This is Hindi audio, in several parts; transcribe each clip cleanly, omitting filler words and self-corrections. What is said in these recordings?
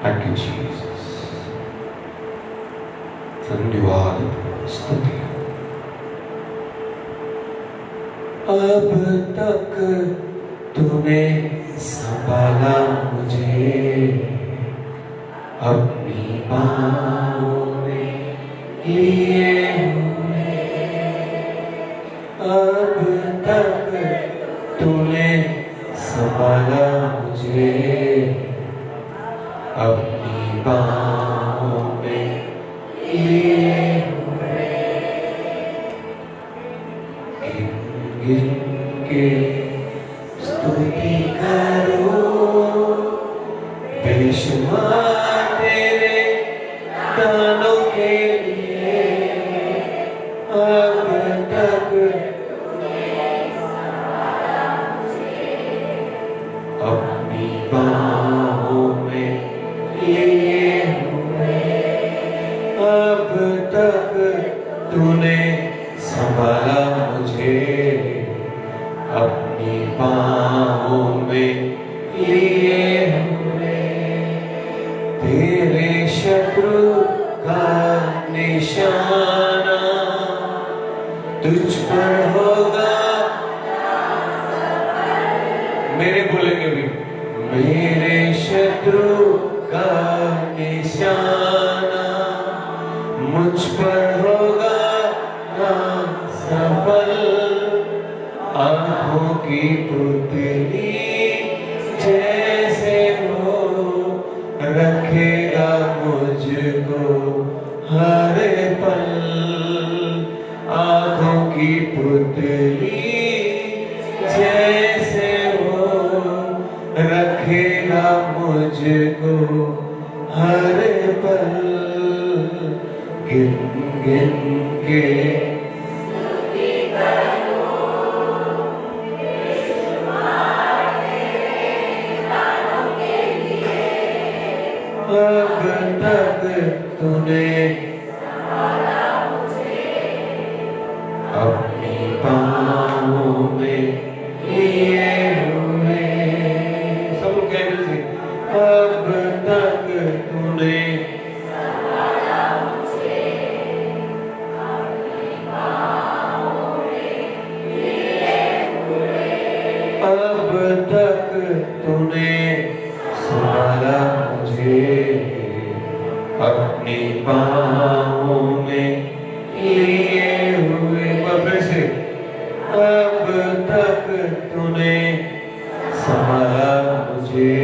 Thank you Jesus. धन्यवाद, स्तुति। अब तक तूने संभाला मुझे, अपनी बाहों में लिए हुए। अब तक तूने संभाला मुझे, अपनी बाहों में लिए हुए। गिन के स्तुति करो, बेशुमार तेरे दानों के लिए। अब तक अपनी बाहों में लिए हुए। अब तक तूने संभाला मुझे, अपनी बाहों में लिए हुए। तेरे शत्रु का निशाना तुझ पर होगा, मेरे बोलेंगे भी, मेरे शत्रु का निशाना मुझ पर होगा ना सफल। आंखों की पुतली जैसे वो रखेगा मुझको हर पल। आंखों की पुतली जैसे वो रखेगा मुझको हर पल। गिन गिन के अब तक तूने अपनी बाहों में लिए हुए। सब लोग कह रहे थे, अब तक तूने अब तक तूने संभाला मुझे, अपनी बाहों में लिए हुए। फिर से, अब तक तूने संभाला मुझे,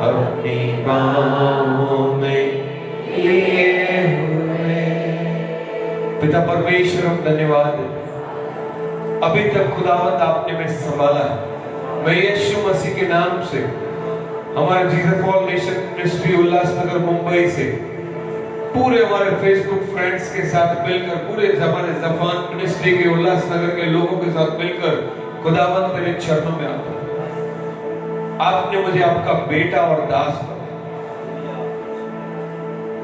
अपनी बाहों में लिए हुए। पिता परमेश्वर, हम धन्यवाद, अभी तक खुदावंद आपने मैं संभाला है। मैं यीशु मसीह के नाम से, हमारे Jesus for nation ministry Ulhasnagar Mumbai से, पूरे हमारे फेसबुक फ्रेंड्स के साथ मिलकर, पूरे हमारे जफान मिनिस्ट्री के उल्लासनगर के लोगों के साथ मिलकर खुदावंद तेरे चरणों में आता हूं। आपने मुझे आपका बेटा और दास बनाया।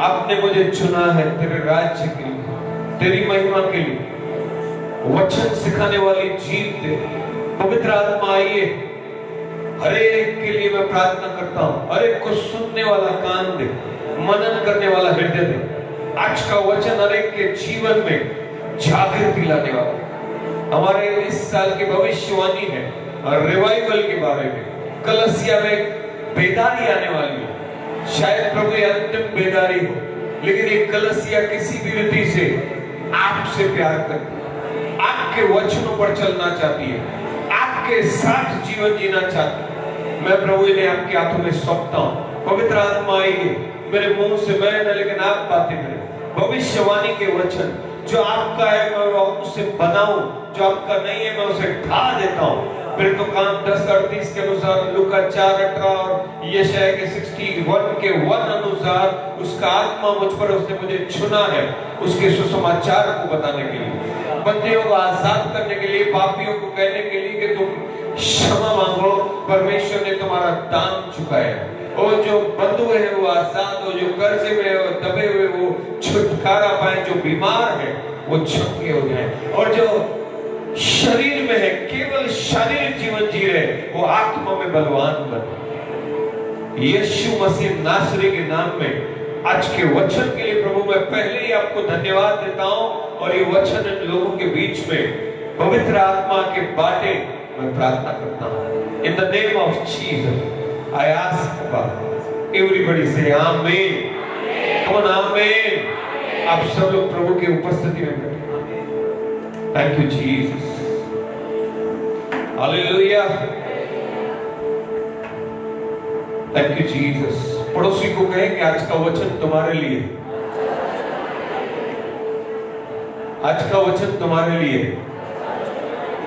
आपने मुझे चुना है तेरे राज्य के लिए, तेरी महिमा के लिए। वचन सिखाने वाली जीव दे, पवित्र आत्मा आइए। हर एक के लिए मैं प्रार्थना करता हूं, हर एक को सुनने वाला कान दे, मनन करने वाला हृदय दे। आज का वचन हर एक के जीवन में जागृति लाने वाला। हमारे इस साल की भविष्यवाणी है और रिवाइवल के बारे में। कलसिया में बेदारी आने वाली है, शायद प्रभु ये अंतिम बेदारी हो, लेकिन ये कलसिया किसी भी रीति से आपसे प्यार करती है, आपके वचनों पर चलना चाहती है, आपके साथ जीवन जीना चाहती है। मैं प्रभु इन्हें आपके हाथों में सौंपता हूं। पवित्र आत्मा आइए, मेरे मुंह से मैं न लेकिन आप बातें करें। भविष्यवाणी के वचन जो आपका है मैं उसे बनाऊं, जो आपका नहीं है मैं उसे ढा देता हूं। फिर तो काम 10:38 के अनुसार, लूका 4:18 और यशायाह के 61 के 1 अनुसार उसका आत्मा मुझ पर, उसने मुझे चुना है उसके सुसमाचार को बताने के लिए, बंदियों को आजाद करने के लिए, पापियों को कहने के लिए कि तुम क्षमा मांगो, परमेश्वर ने तुम्हारा दान चुकाया। और जो बंधु है वो आजाद हो, जो कर्जे में है वो दबे हुए वो छुटकारा पाए, जो बीमार है वो छुटके हो जाए, और जो शरीर में है केवल शारीरिक जीवन जी रहे वो आत्मा में बलवान बने। यीशु मसीह नासरी के नाम में आज के वचन के लिए प्रभु मैं पहले ही आपको धन्यवाद देता हूं, और ये वचन इन लोगों के बीच में पवित्र आत्मा के बाटे मैं प्रार्थना करता हूं। In the name of Jesus I ask God, everybody से आमीन। कम ऑन आमीन। आप सब लोग प्रभु की उपस्थिति में बैठे। Thank you Jesus, hallelujah, thank you Jesus. पड़ोसी को कहें कि आज का वचन तुम्हारे लिए, आज का वचन तुम्हारे लिए।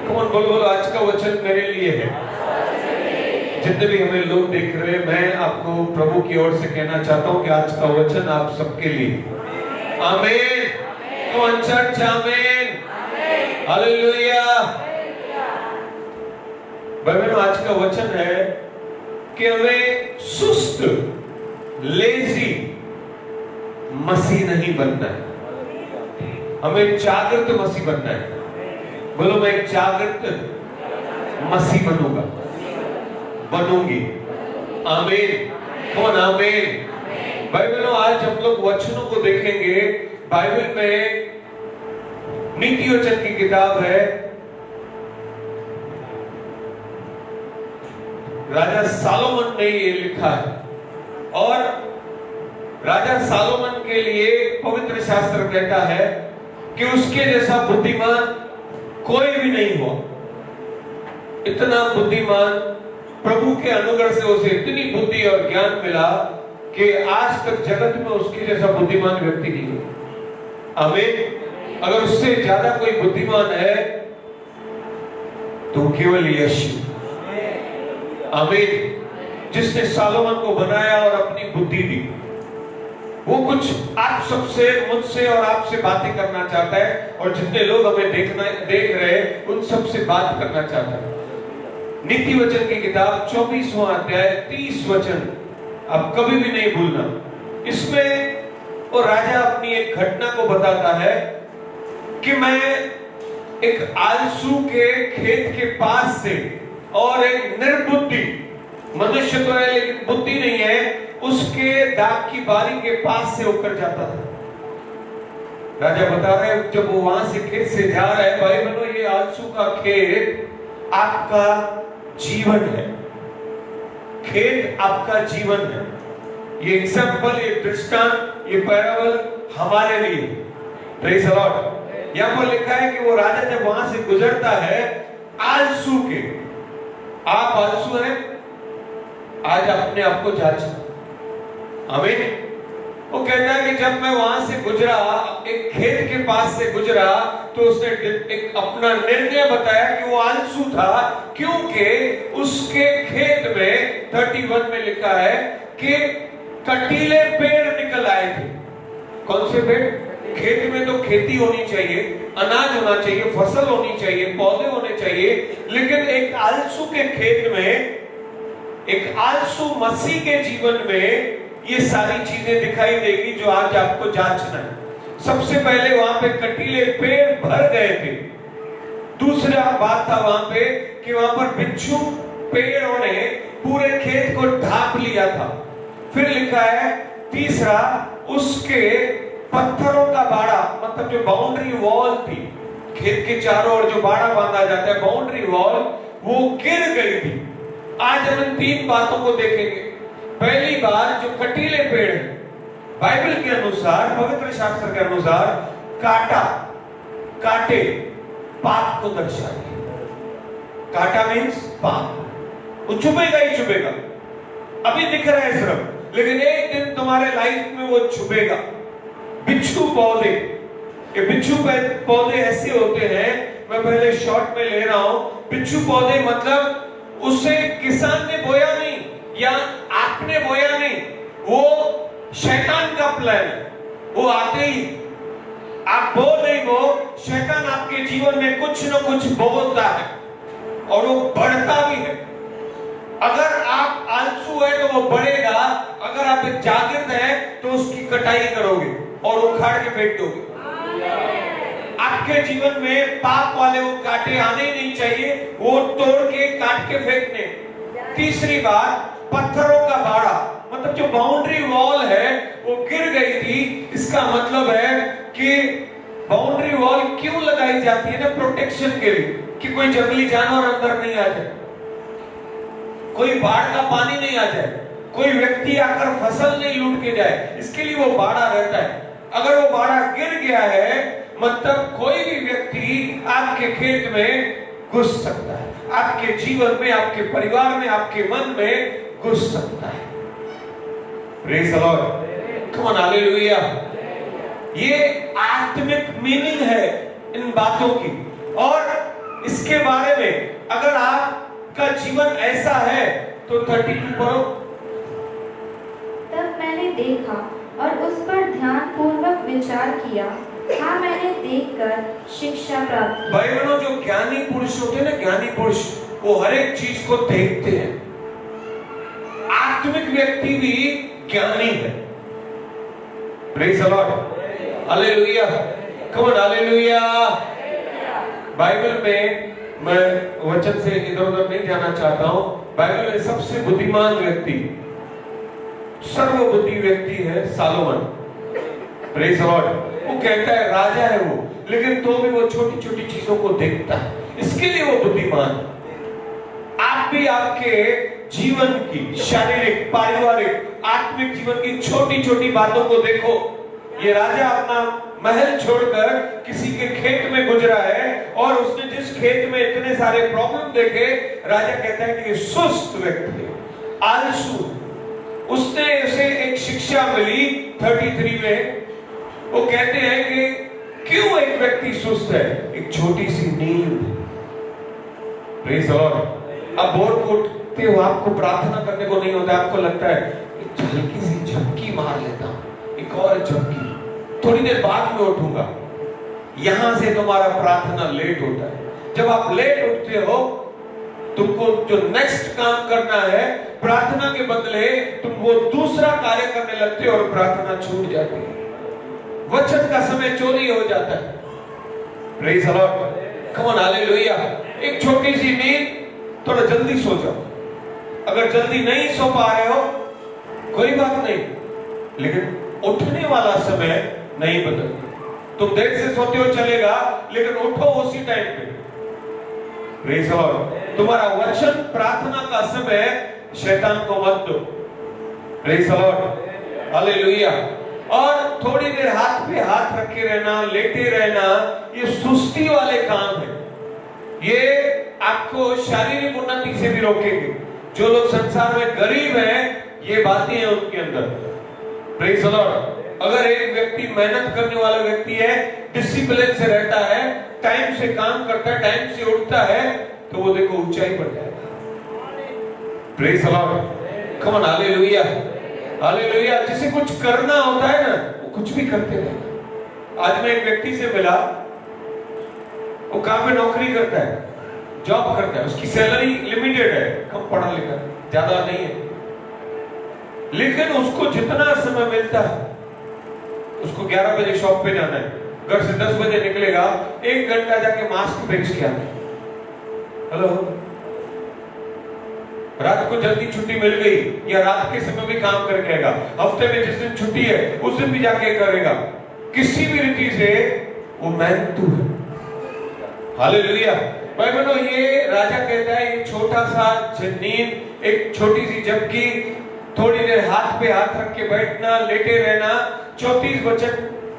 कौन बोलो बोलो, आज का वचन मेरे लिए है। जितने भी हमें लोग देख रहे हैं, मैं आपको प्रभु की ओर से कहना चाहता हूं कि आज का वचन आप सबके लिए। आमीन। कौन चर्च आमीन, हालेलुया। बहनों, आज का वचन है कि हमें सुस्त लेजी मसीह नहीं बनना है, हमें जागृत मसीह बनना है। बोलो, मैं एक जागृत मसीह बनूंगा, बनूंगी। आमीन। कौन आमीन। बाइबलों, आज हम लोग वचनों को देखेंगे। बाइबल में नीति वचन की किताब है, राजा सालोमन ने ये लिखा है, और राजा सालोमन के लिए पवित्र शास्त्र कहता है कि उसके जैसा बुद्धिमान कोई भी नहीं हुआ। इतना बुद्धिमान, प्रभु के अनुग्रह से उसे इतनी बुद्धि और ज्ञान मिला कि आज तक जगत में उसके जैसा बुद्धिमान व्यक्ति नहीं हुआ। आमीन। अगर उससे ज्यादा कोई बुद्धिमान है तो केवल यीशु। आमीन। जिसने सालोमन को बनाया और अपनी बुद्धि दी, वो कुछ आप सबसे, मुझसे और आपसे बातें करना चाहता है, और जितने लोग हमें देख रहे हैं उन सबसे बात करना चाहता है। नीति वचन की किताब 24वां अध्याय 30 वचन, आप कभी भी नहीं भूलना। इसमें वो राजा अपनी एक घटना को बताता है कि मैं एक आलसू के खेत के पास से, और एक निर्बुद्धि मनुष्य तो है लेकिन बुद्धि नहीं है, उसके दाग की बारी के पास से होकर जाता था। राजा बता रहे हैं, जब वो वहां से खेत से जा रहा है, भाई बनो, ये आलसू का खेत आपका जीवन है, खेत आपका जीवन है। ये एग्जाम्पल, ये दृष्टांत, ये पैराबल हमारे लिए। Praise the Lord. यहां पर लिखा है कि वो राजा जब वहां से गुजरता है आलसू के, आप आलसू हैं, आज अपने आप को जांचो। आमीन। वो कहता है कि जब मैं वहां से गुजरा, एक खेत के पास से गुजरा, तो उसने एक अपना निर्णय बताया कि वो आलसू था, क्योंकि उसके खेत में 31 में लिखा है कि कटीले पेड़ निकल आए थे। कौन से पेड़? खेत में तो खेती होनी चाहिए, अनाज होना चाहिए, फसल होनी चाहिए, पौधे होने चाहिए, लेकिन एक आलसू के खेत में, एक आलसू मसीह के जीवन में ये सारी चीजें दिखाई देगी जो आज आपको जांचना है। सबसे पहले वहां पे कटीले पेड़ भर गए थे। दूसरा बात था वहां पे कि वहां पर बिच्छू पेड़ों ने पूरे खेत को ढांक लिया था। फिर लिखा है तीसरा, उसके पत्थरों का बाड़ा, मतलब जो बाउंड्री वॉल थी, खेत के चारों ओर जो बाड़ा बांधा जाता है, बाउंड्री वॉल, वो गिर गई थी। आज हम इन 3 बातों को देखेंगे। पहली बात, जो कटीले पेड़ है, बाइबल के अनुसार, पवित्र शास्त्र के अनुसार, कांटे पाप को दर्शाते। कांटा मीन्स पाप, वो चुभेगा ही चुभेगा। अभी दिख रहा है सिर्फ, लेकिन एक दिन तुम्हारे लाइफ में वो चुभेगा। बिच्छू पौधे, ये बिच्छू पौधे ऐसे होते हैं, मैं पहले शॉर्ट में ले रहा हूं। बिच्छू पौधे मतलब उसे किसान ने बोया नहीं या आपने बोया नहीं, वो शैतान का प्लान है। वो आते ही, आप बो नहीं बो, शैतान आपके जीवन में कुछ न कुछ बोलता है, और वो बढ़ता भी है। अगर आप आलसू है तो वो बढ़ेगा, अगर आप जागृत है तो उसकी कटाई करोगे और उखाड़ के फेंक दोगे। आपके जीवन में पाप वाले वो कांटे आने ही नहीं चाहिए, वो तोड़ के काट के फेंकने। तीसरी बात, पत्थरों का बाड़ा, मतलब जो बाउंड्री वॉल है वो गिर गई थी। इसका मतलब है कि बाउंड्री वॉल क्यों लगाई जाती है ना, प्रोटेक्शन के लिए, कि कोई जंगली जानवर अंदर नहीं आ जाए, कोई बाढ़ का पानी नहीं आ जाए, कोई व्यक्ति आकर फसल नहीं लूट के जाए, इसके लिए वो बाड़ा रहता है। अगर वो बाड़ा गिर गया है मतलब कोई भी व्यक्ति आपके खेत में घुस सकता है, आपके जीवन में, आपके परिवार में, आपके मन में घुस सकता है। Praise the Lord, come on, hallelujah. ये आत्मिक मीनिंग है इन बातों की, और इसके बारे में अगर आपका जीवन ऐसा है तो 32 पढ़ो। तब मैंने देखा और उस पर ध्यान पूर्वक विचार किया, हाँ मैंने देखकर शिक्षा प्राप्त की। भाई बहनों, जो ज्ञानी पुरुष होते हैं ना, ज्ञानी पुरुष, वो हर एक चीज को देखते हैं। आत्मिक व्यक्ति भी ज्ञानी है। Praise the Lord, hallelujah, come on, hallelujah. Bible में, मैं वचन से इधर उधर नहीं जाना चाहता हूं, बाइबल में सबसे बुद्धिमान व्यक्ति, सर्वबुद्धि व्यक्ति है सालोमन। Praise the Lord. वो कहता है राजा है वो, लेकिन तो भी वो छोटी छोटी चीजों को देखता है, इसके लिए वो बुद्धिमान है। आप भी आपके जीवन की, शारीरिक, पारिवारिक, आत्मिक जीवन की छोटी छोटी बातों को देखो। ये राजा अपना महल छोड़कर किसी के खेत में गुजरा है, और उसने जिस खेत में इतने सारे प्रॉब्लम देखे, राजा कहता है कि ये सुस्त व्यक्ति है, आलसू। उसने उसे एक शिक्षा मिली 33 में। वो कहते हैं कि क्यों एक व्यक्ति सुस्त है? एक छोटी सी नींद। Praise the Lord. अब बोर को उठते हो, आपको प्रार्थना करने को नहीं होता, आपको लगता है एक हल्की सी झपकी मार लेता हूं, एक और झपकी, थोड़ी देर बाद में उठूंगा। यहां से तुम्हारा प्रार्थना लेट होता है। जब आप लेट उठते हो, तुमको जो नेक्स्ट काम करना है, प्रार्थना के बदले तुम वो दूसरा कार्य करने लगते हो और प्रार्थना छूट जाती है। वचन का समय चोरी हो जाता है। Praise the Lord, come on, hallelujah. एक छोटी सी नींद, थोड़ा जल्दी सो जाओ। अगर जल्दी नहीं सो पा रहे हो कोई बात नहीं, लेकिन उठने वाला समय नहीं बदलता। तुम देर से सोते हो चलेगा, लेकिन उठो उसी टाइम पे। Praise the Lord. तुम्हारा वचन, प्रार्थना का समय शैतान को मत दो। Praise the Lord, hallelujah. और थोड़ी देर हाथ पे हाथ रखे रहना, लेटे रहना, ये सुस्ती वाले काम है। ये आपको शारीरिक उन्नति से भी रोकेंगे। जो लोग संसार में गरीब हैं, ये बातें हैं उनके अंदर। Praise the Lord. अगर एक व्यक्ति मेहनत करने वाला व्यक्ति है, डिसिप्लिन से रहता है, टाइम से काम करता है, टाइम से उठता है, तो वो देखो ऊंचाई पर जाएगा। Praise the Lord, come on, hallelujah, hallelujah. जिसे कुछ करना होता है ना, वो कुछ भी करते रहेगा। आज मैं एक व्यक्ति से मिला, वो कहां पे नौकरी करता है, जॉब करता है, उसकी सैलरी लिमिटेड है, कम पढ़ा लिखा, ज्यादा नहीं है, लेकिन उसको जितना समय मिलता है, उसको 11 बजे शॉप पे जाना है, घर से 10 बजे निकलेगा, 1 घंटा जाके मास्क बेच के आता है। हेलो, रात को जल्दी छुट्टी मिल गई या रात के समय भी काम करके आएगा, हफ्ते में जिस दिन छुट्टी है उस दिन भी जाके करेगा। किसी भी रीति से वो मेहनतू है। हालेलुया। भाई बहनों, ये राजा कहता है, ये छोटा सा नींद, एक छोटी सी झपकी, थोड़ी देर हाथ पे हाथ रख के बैठना, लेटे रहना, 34 वचन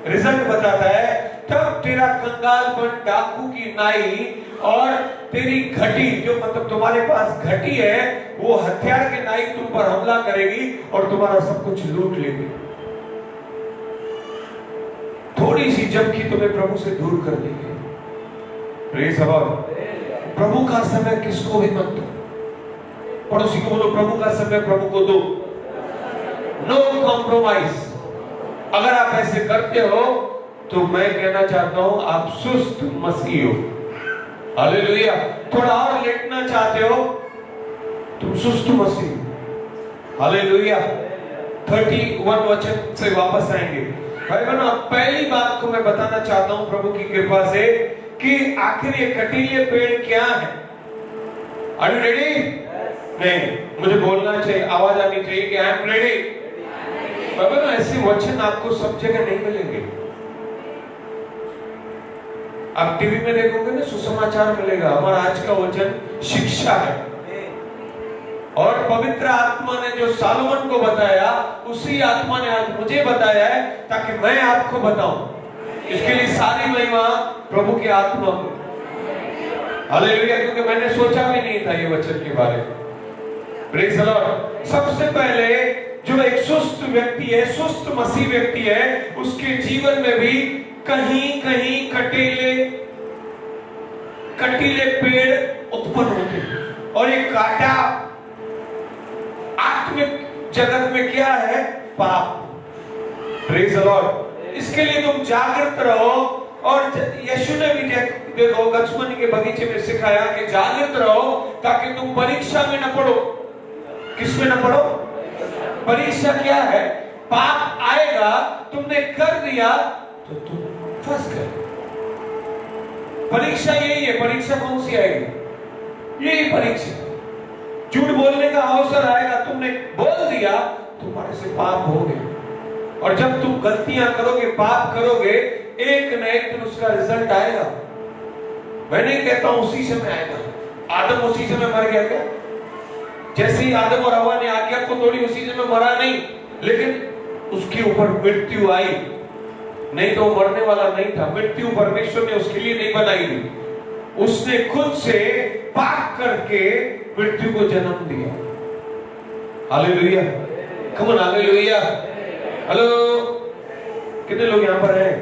रिजल्ट बताता है। तब तेरा कंगालपन, डाकू की नाई और तेरी घटी, जो मतलब तुम्हारे पास घटी है, वो हथियार के नाई तुम पर हमला करेगी और तुम्हारा सब कुछ लूट लेगी। थोड़ी सी झपकी तुम्हें प्रभु से दूर कर देगी। Praise the Lord. प्रभु का समय किसको भी मत दो। पड़ोसी को बोलो, प्रभु का समय प्रभु को दो। No compromise. अगर आप ऐसे करते हो तो मैं कहना चाहता हूं आप सुस्त मसीह हो। हालेलुया। थोड़ा और लेटना चाहते हो, तुम सुस्त मसीह। हालेलुया। 31 वचन से वापस आएंगे। भाई बहनों, पहली बात को मैं बताना चाहता हूं प्रभु की कृपा से कि आखिर ये कटीले पेड़ क्या है। Are you ready? नहीं, मुझे बोलना चाहिए, आवाज आनी चाहिए कि आई एम रेडी। बाबा ना ऐसे वचन आपको सब जगह नहीं मिलेंगे। आप टीवी में देखोगे ना, सुसमाचार मिलेगा। हमारा आज का वचन शिक्षा है, और पवित्र आत्मा ने जो सालोमन को बताया, उसी आत्मा ने आज मुझे बताया है, ताकि मैं आपको बताऊं। इसके लिए सारी महिमा प्रभु की आत्मा को। हालेलुया, क्योंकि मैंने सोचा भी नहीं था ये वचन के बारे में। Praise the Lord. सबसे पहले जो एक सुस्त व्यक्ति है, सुस्त मसीह व्यक्ति है, उसके जीवन में भी कहीं कहीं कटीले पेड़ उत्पन्न होते हैं। और ये काटा आत्मिक जगत में क्या है? पाप। Praise the Lord. इसके लिए तुम जागृत रहो। और यीशु ने भी देखो गत्समनी के बगीचे में सिखाया कि जागृत रहो, ताकि तुम परीक्षा में न पड़ो। किस में न पड़ो? परीक्षा क्या है? पाप आएगा, तुमने कर दिया तो तुम फंस गए। परीक्षा यही है। परीक्षा कौन सी आएगी? यही परीक्षा। झूठ बोलने का अवसर आएगा, तुमने बोल दिया, तुम्हारे से पाप हो गए। और जब तुम गलतियां करोगे, पाप करोगे, एक न एक दिन उसका रिजल्ट आएगा। मैं नहीं कहता हूं उसी समय आएगा। आदम उसी समय मर गया क्या? जैसे ही आदम और हवा ने आज्ञा को तोड़ी, उसी समय मरा नहीं, लेकिन उसके ऊपर मृत्यु आई। नहीं तो मरने वाला नहीं था। मृत्यु परमेश्वर ने उसके लिए नहीं बनाई थी। उसने खुद से पाप करके मृत्यु को जन्म दिया। Hallelujah, come on, hallelujah. Hello, कितने लोग यहां पर हैं?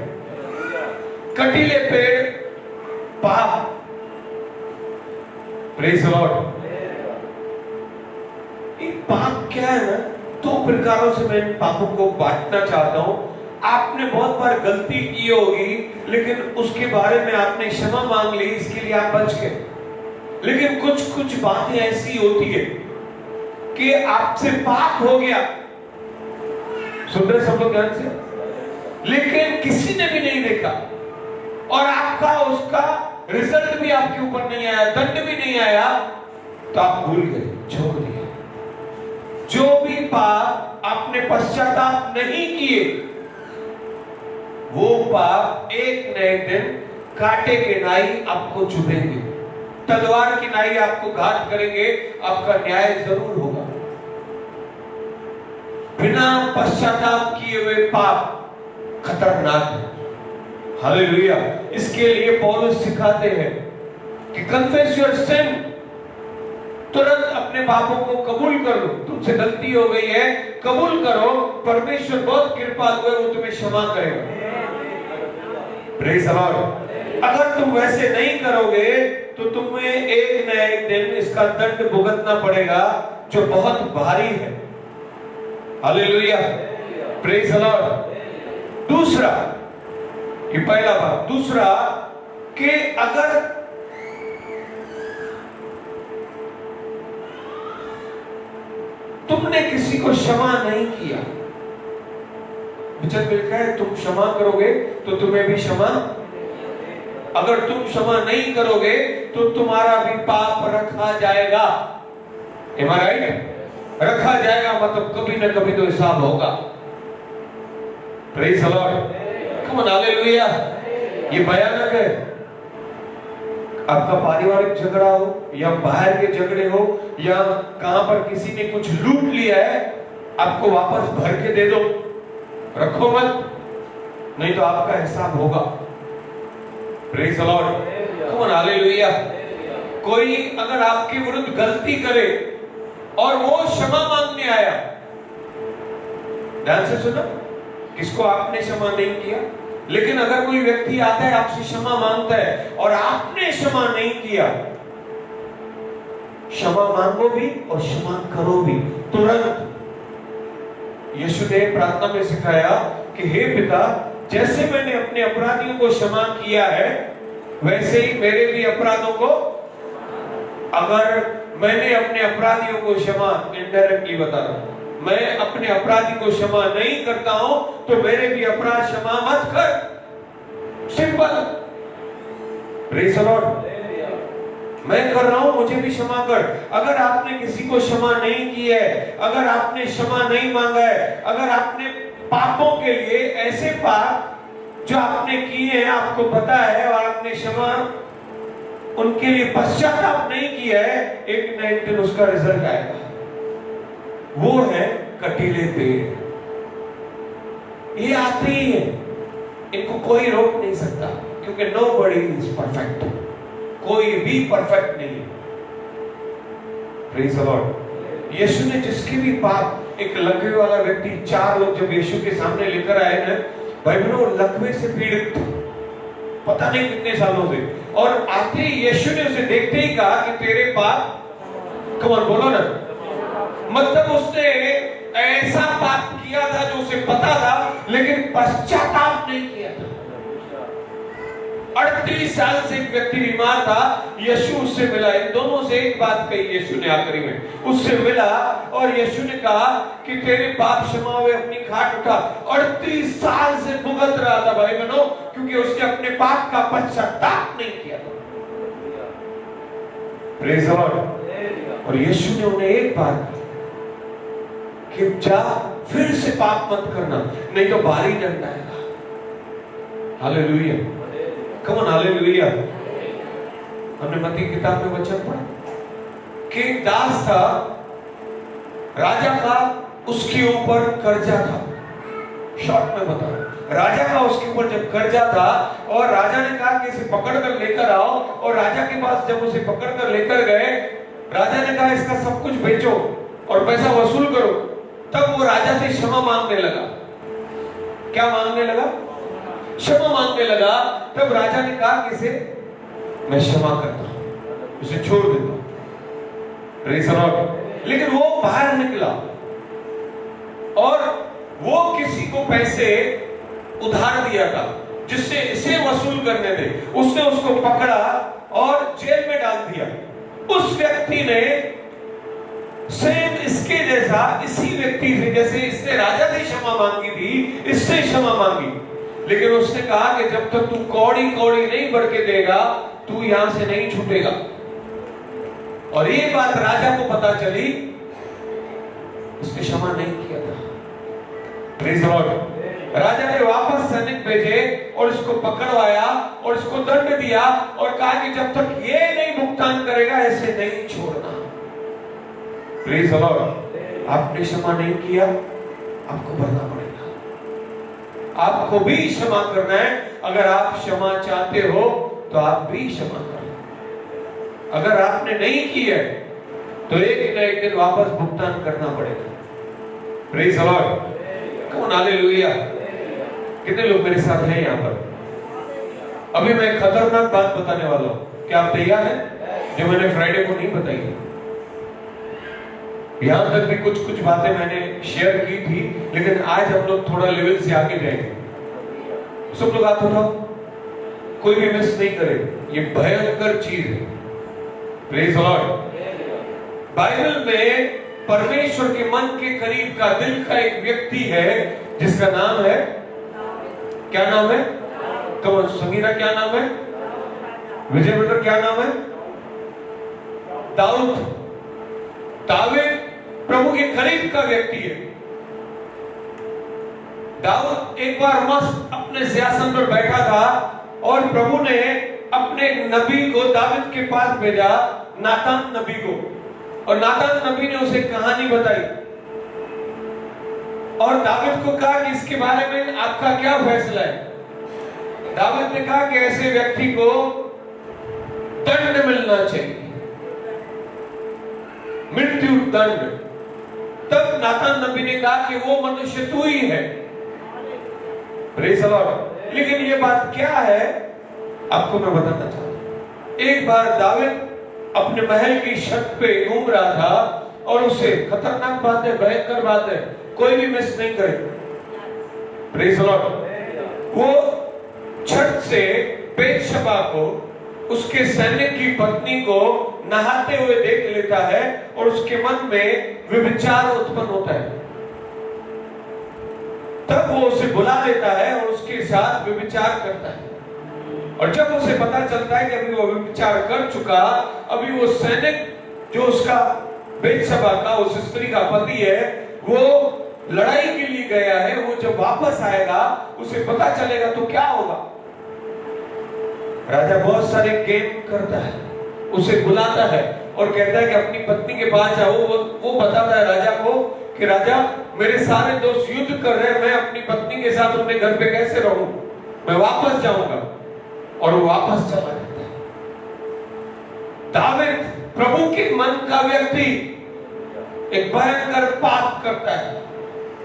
कटीले पेड़ पाप। Praise the Lord. पाप क्या है ना, दो प्रकारों से मैं पापों को बांटना चाहता हूं। आपने बहुत बार गलती की होगी, लेकिन उसके बारे में आपने क्षमा मांग ली, इसके लिए आप बच गए। लेकिन कुछ कुछ बातें ऐसी होती है कि आपसे पाप हो गया, सुन रहे सब लोग ध्यान से, लेकिन किसी ने भी नहीं देखा, और आपका उसका रिजल्ट भी आपके ऊपर नहीं आया, दंड भी नहीं आया, तो आप भूल गए, छोड़ दिया। जो भी पाप आपने पश्चाताप नहीं किए, वो पाप एक न एक दिन कांटे के नाई आपको चुभेंगे, तलवार की नाई आपको घात करेंगे, आपका न्याय जरूर होगा। बिना पश्चाताप किए हुए पाप खतरनाक है। हालेलुया। इसके लिए पौलुस सिखाते हैं कि कन्फेस योर सिन, तुरंत अपने पापों को कबूल कर लो। तुमसे गलती हो गई है, कबूल करो, परमेश्वर बहुत कृपालु है, वो तुम्हें क्षमा करेगा। Praise the Lord. अगर तुम वैसे नहीं करोगे तो तुम्हें एक न एक दिन इसका दंड भुगतना पड़ेगा, जो बहुत भारी है। Hallelujah, praise the Lord. दूसरा, ये पहला बात। दूसरा कि अगर तुमने किसी को क्षमा नहीं किया, वचन में लिखा है तुम क्षमा करोगे तो तुम्हें भी क्षमा, अगर तुम क्षमा नहीं करोगे तो तुम्हारा भी पाप रखा जाएगा। Am I right? रखा जाएगा मतलब कभी ना कभी तो हिसाब होगा। Praise the Lord. Come on, hallelujah. ये भयानक है। आपका पारिवारिक झगड़ा हो या बाहर के झगड़े हो या कहां पर किसी ने कुछ लूट लिया है, आपको वापस भर के दे दो, रखो मत, नहीं तो आपका हिसाब होगा। Praise the Lord. Come on, hallelujah. कोई अगर आपके विरुद्ध गलती करे और वो क्षमा मांगने आया, ध्यान से सुनो, किसको आपने क्षमा नहीं किया, लेकिन अगर कोई व्यक्ति आता है आपसे क्षमा मांगता है और आपने क्षमा नहीं किया, क्षमा मांगो भी और क्षमा करो भी तुरंत। यीशु ने प्रार्थना में सिखाया कि हे पिता, जैसे मैंने अपने अपराधियों को क्षमा किया है, वैसे ही मेरे भी अपराधों को, अगर मैंने अपने अपराधियों को क्षमा, इनडायरेक्टली बता रहा हूं, मैं अपने अपराधी को क्षमा नहीं करता हूं तो मेरे भी अपराध क्षमा मत कर। सिंपल। Praise the Lord. मैं कर रहा हूं, मुझे भी क्षमा कर। अगर आपने किसी को क्षमा नहीं की है, अगर आपने क्षमा नहीं मांगा है, अगर आपने पापों के लिए ऐसे पाप जो आपने किए हैं आपको पता है और आपने क्षमा उनके लिए पश्चाताप नहीं किया है, एक न एक दिन उसका रिजल्ट आएगा। वो है कटीले पेड़। ये आते ही है, इनको कोई रोक नहीं सकता, क्योंकि नोबडी इज परफेक्ट। कोई भी परफेक्ट नहीं है। Praise the Lord. यीशु ने जिसके भी पाप, एक लकवे वाला व्यक्ति, 4 लोग जब यीशु के सामने लेकर आए ना, भाई बहनों, लकवे से पीड़ित पता नहीं कितने सालों से, और आते ही यीशु ने उसे देखते ही कहा कि तेरे पाप, कमन बोलो ना, मतलब उसने ऐसा पाप किया था जो उसे पता था लेकिन पश्चाताप नहीं किया था। 38 साल से एक व्यक्ति बीमार था, यीशु उससे मिला। इन दोनों से एक बात कही यीशु ने आखिरी में, उससे मिला और यीशु ने कहा कि तेरे पाप क्षमा हुए, अपनी खाट उठा। 38 साल से भुगत रहा था भाई बहनों, क्योंकि उसने अपने पाप का पश्चाताप नहीं किया था। Praise the Lord. और यीशु ने उन्हें एक बात कि जा फिर से पाप मत करना, नहीं तो भारी दंड आएगा। Hallelujah, come on, hallelujah. हमने मत्ती किताब में वचन पढ़ा कि एक दास था, राजा का उसके ऊपर कर्जा था। शॉर्ट में बता, राजा का उसके ऊपर जब कर्जा था और राजा ने कहा कि इसे पकड़ कर लेकर आओ, और राजा के पास जब उसे पकड़ कर लेकर गए, राजा ने कहा इसका सब कुछ बेचो और पैसा वसूल करो। तब वो राजा से क्षमा मांगने लगा। क्या मांगने लगा? क्षमा मांगने लगा। तब राजा ने कहा कि इसे मैं क्षमा करता हूं, इसे छोड़ देता हूं। Praise the Lord. लेकिन वो बाहर निकला और वो किसी को पैसे उधार दिया था जिससे इसे वसूल करने थे। उसने उसको पकड़ा और जेल में डाल दिया। उस व्यक्ति ने सेम इसके जैसा, इसी व्यक्ति से, जैसे इसने राजा से क्षमा मांगी थी, इससे क्षमा मांगी। लेकिन उसने कहा कि जब तक तू कौड़ी कौड़ी नहीं बढ़ के देगा, तू यहां से नहीं छूटेगा। और ये बात राजा को पता चली, उसने क्षमा नहीं किया था। Praise the Lord. राजा ने वापस सैनिक भेजे और इसको पकड़वाया और इसको दंड दिया और कहा कि जब तक ये नहीं भुगतान करेगा, ऐसे नहीं छोड़ना। Praise the Lord. आपने क्षमा नहीं किया, आपको भरना पड़ेगा। आपको भी क्षमा करना है। अगर आप क्षमा चाहते हो तो आप भी क्षमा करें। अगर आपने नहीं किया तो एक न एक दिन वापस भुगतान करना पड़ेगा। Praise the Lord. कौन, हालेलुया। कितने लोग मेरे साथ हैं यहाँ पर? अभी मैं खतरनाक बात बताने वाला हूं। क्या आप तैयार हैं? जो मैंने फ्राइडे को नहीं बताई। यहां तक भी कुछ कुछ बातें मैंने शेयर की थी, लेकिन आज हम लोग थोड़ा लेवल से आगे जाएंगे। सब लोग हाथ उठाओ, कोई भी मिस नहीं करे। ये भयंकर चीज है। Praise the Lord. बाइबल में परमेश्वर के मन के करीब का, दिल का एक व्यक्ति है जिसका नाम है, क्या नाम है? कमल, समीरा क्या नाम है? विजय बेटर क्या नाम है? दाऊद। दाऊद प्रभु के करीब का व्यक्ति है। दाऊद एक बार मस्त अपने सिंहासन पर बैठा था और प्रभु ने अपने नबी को दाऊद के पास भेजा, नातान नबी को। और नातान नबी ने उसे कहानी बताई और दाऊद को कहा कि इसके बारे में आपका क्या फैसला है? दाऊद ने कहा कि ऐसे व्यक्ति को दंड मिलना चाहिए, मृत्यु दंड। तब नातान नबी ने कहा कि वो मनुष्य तू ही है। Praise the Lord. लेकिन ये बात क्या है आपको मैं बताना चाहता हूं। एक बार दाऊद अपने महल की छत पे घूम रहा था और उसे, खतरनाक बात है, भयंकर बात है, कोई भी मिस नहीं करे। Praise the Lord. वो छत से बेतशबा को, उसके सैनिक की पत्नी को नहाते हुए देख लेता है और उसके मन में व्यभिचार उत्पन्न होता है। तब वो उसे बुला लेता है और उसके साथ व्यभिचार करता है। और जब उसे पता चलता है कि अभी वो विचार कर चुका, अभी वो सैनिक जो उसका बेतशबा का, उस स्त्री का पति है, वो लड़ाई के लिए गया है, वो जब वापस आएगा उसे पता चलेगा तो क्या होगा। राजा बहुत सारे गेम करता है, उसे बुलाता है और कहता है कि अपनी पत्नी के पास जाओ। वो बताता है राजा को कि राजा, मेरे सारे दोस्त युद्ध कर रहे हैं, मैं अपनी पत्नी के साथ अपने घर पे कैसे रहूं, मैं वापस जाऊंगा। और वो वापस चला जाता है। दावीद प्रभु के मन का व्यक्ति एक भयंकर पाप करता है।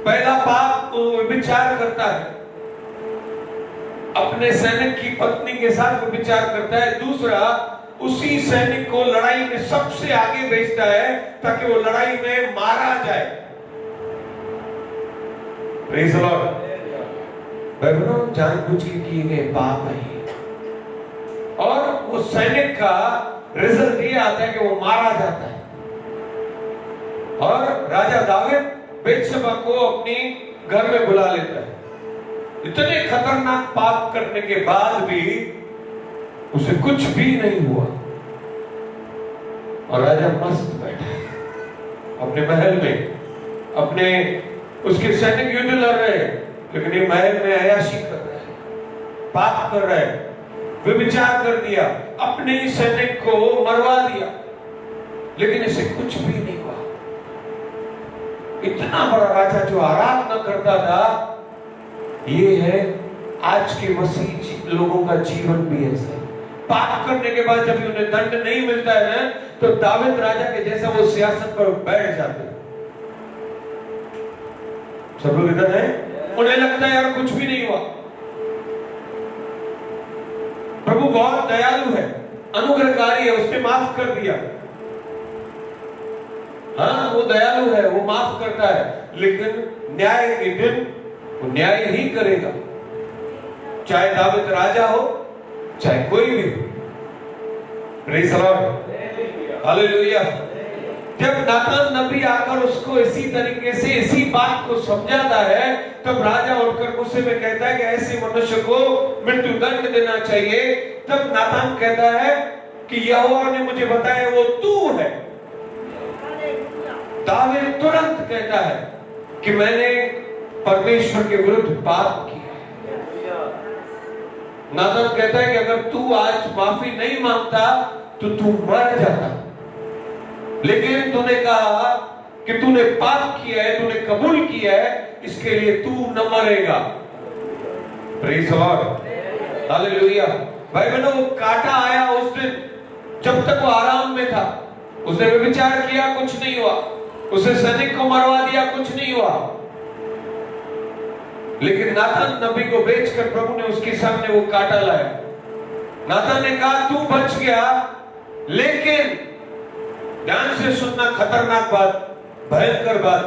पहला पाप वो विचार करता है, अपने सैनिक की पत्नी के साथ वो विचार करता है। दूसरा, उसी सैनिक को लड़ाई में सबसे आगे भेजता है ताकि वो लड़ाई में मारा जाए। Praise the Lord. बहनों, जानबूझ के किए गए पाप है और वो सैनिक का रिजल्ट ये आता है कि वो मारा जाता है। और राजा दावीद बेतशबा को अपनी घर में बुला लेता है। इतने खतरनाक पाप करने के बाद भी उसे कुछ भी नहीं हुआ और राजा मस्त बैठा है अपने महल में। अपने उसके सैनिक युद्ध लड़ रहे हैं, लेकिन ये महल में अय्याशी कर रहा है, पाप कर रहा है, व्यभिचार कर दिया, अपने ही सैनिक को मरवा दिया, लेकिन इसे कुछ भी नहीं हुआ। इतना बड़ा राजा जो आराम न करता था, ये है आज के मसीह लोगों का जीवन भी ऐसा है। पाप करने के बाद जब उन्हें दंड नहीं मिलता है ना, तो दावीद राजा के जैसा वो सियासत पर बैठ जाते हैं। सब लोग इधर है, उन्हें लगता है यार कुछ भी नहीं हुआ। प्रभु बहुत दयालु है, अनुग्रहकारी है, उसने माफ कर दिया। हाँ, वो दयालु है, वो माफ करता है, लेकिन न्याय के दिन वो न्याय ही करेगा, चाहे दावीद राजा हो चाहे कोई भी हो। Praise the Lord, hallelujah. जब नातान नबी आकर उसको इसी तरीके से इसी बात को समझाता है, तब राजा उठकर गुस्से में कहता है कि ऐसे मनुष्य को मृत्यु दंड देना चाहिए। तब नातान कहता है कि यहोवा ने मुझे बताया वो तू है। दावीद तुरंत कहता है कि मैंने परमेश्वर के विरुद्ध पाप किया। नातान कहता है कि अगर तू आज माफी नहीं मांगता तो तू मर जाता, लेकिन तूने कहा कि तूने पाप किया है, तूने कबूल किया है, इसके लिए तू न मरेगा। Praise the Lord, hallelujah. भाई बहनों, वो कांटा आया उस दिन जब तक वो आराम में था, उसने व्यभिचार किया, कुछ नहीं हुआ, उसे सैनिक को मरवा दिया, कुछ नहीं हुआ, लेकिन नातान नबी को बेचकर प्रभु ने उसके सामने वो कांटा लाया। नातान ने कहा तू बच गया, लेकिन ध्यान से सुनना, खतरनाक बात, भयंकर बात,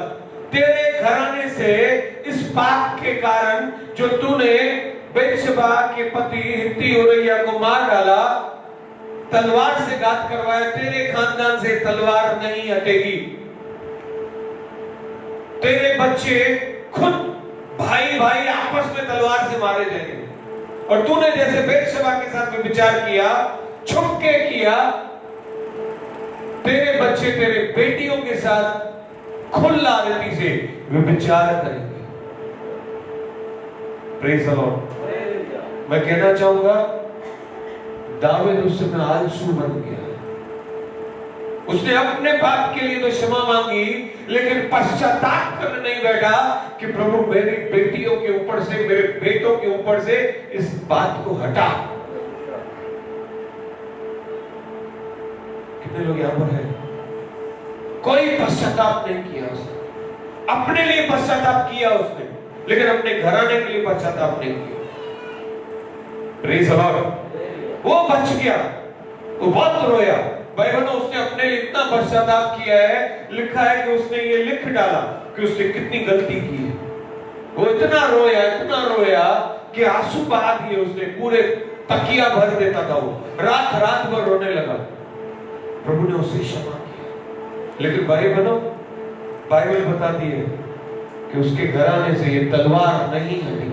तेरे घराने से इस पाप के कारण जो तूने बेतशबा के पति हित्ती उरैया को मार डाला, तलवार से घात करवाया, तेरे खानदान से तलवार नहीं हटेगी। तेरे बच्चे खुद भाई भाई आपस में तलवार से मारे जाएंगे। और तूने जैसे बेतशबा के साथ में विचार किया, छुप के किया, तेरे बच्चे तेरे बेटियों के साथ खुला रीति से विचार करेंगे। Praise the Lord. मैं कहना चाहूंगा, दावीद उस समय आलसू बन गया। उसने अपने पाप के लिए तो क्षमा मांगी, लेकिन पश्चाताप करने नहीं बैठा कि प्रभु मेरी बेटियों के ऊपर से, मेरे बेटों के ऊपर से इस बात को हटा। कितने लोग यहां पर हैं? कोई पश्चाताप नहीं किया उसने। अपने लिए पश्चाताप किया उसने, लेकिन अपने घराने के लिए पश्चाताप नहीं किया। Praise the Lord. वो बच गया, वो बहुत रोया। भाई बहनों, उसने अपने लिए इतना पश्चाताप किया है, लिखा है कि उसने ये लिख डाला कि उसने कितनी गलती की है। वो इतना रोया कि आंसू बहा दिए उसने, पूरे तकिया भर देता था वो, रात रात भर रोने लगा। प्रभु ने उसे क्षमा किया, लेकिन भाई बहनों, बाइबल बताती है कि उसके घराने से ये तलवार नहीं हटी।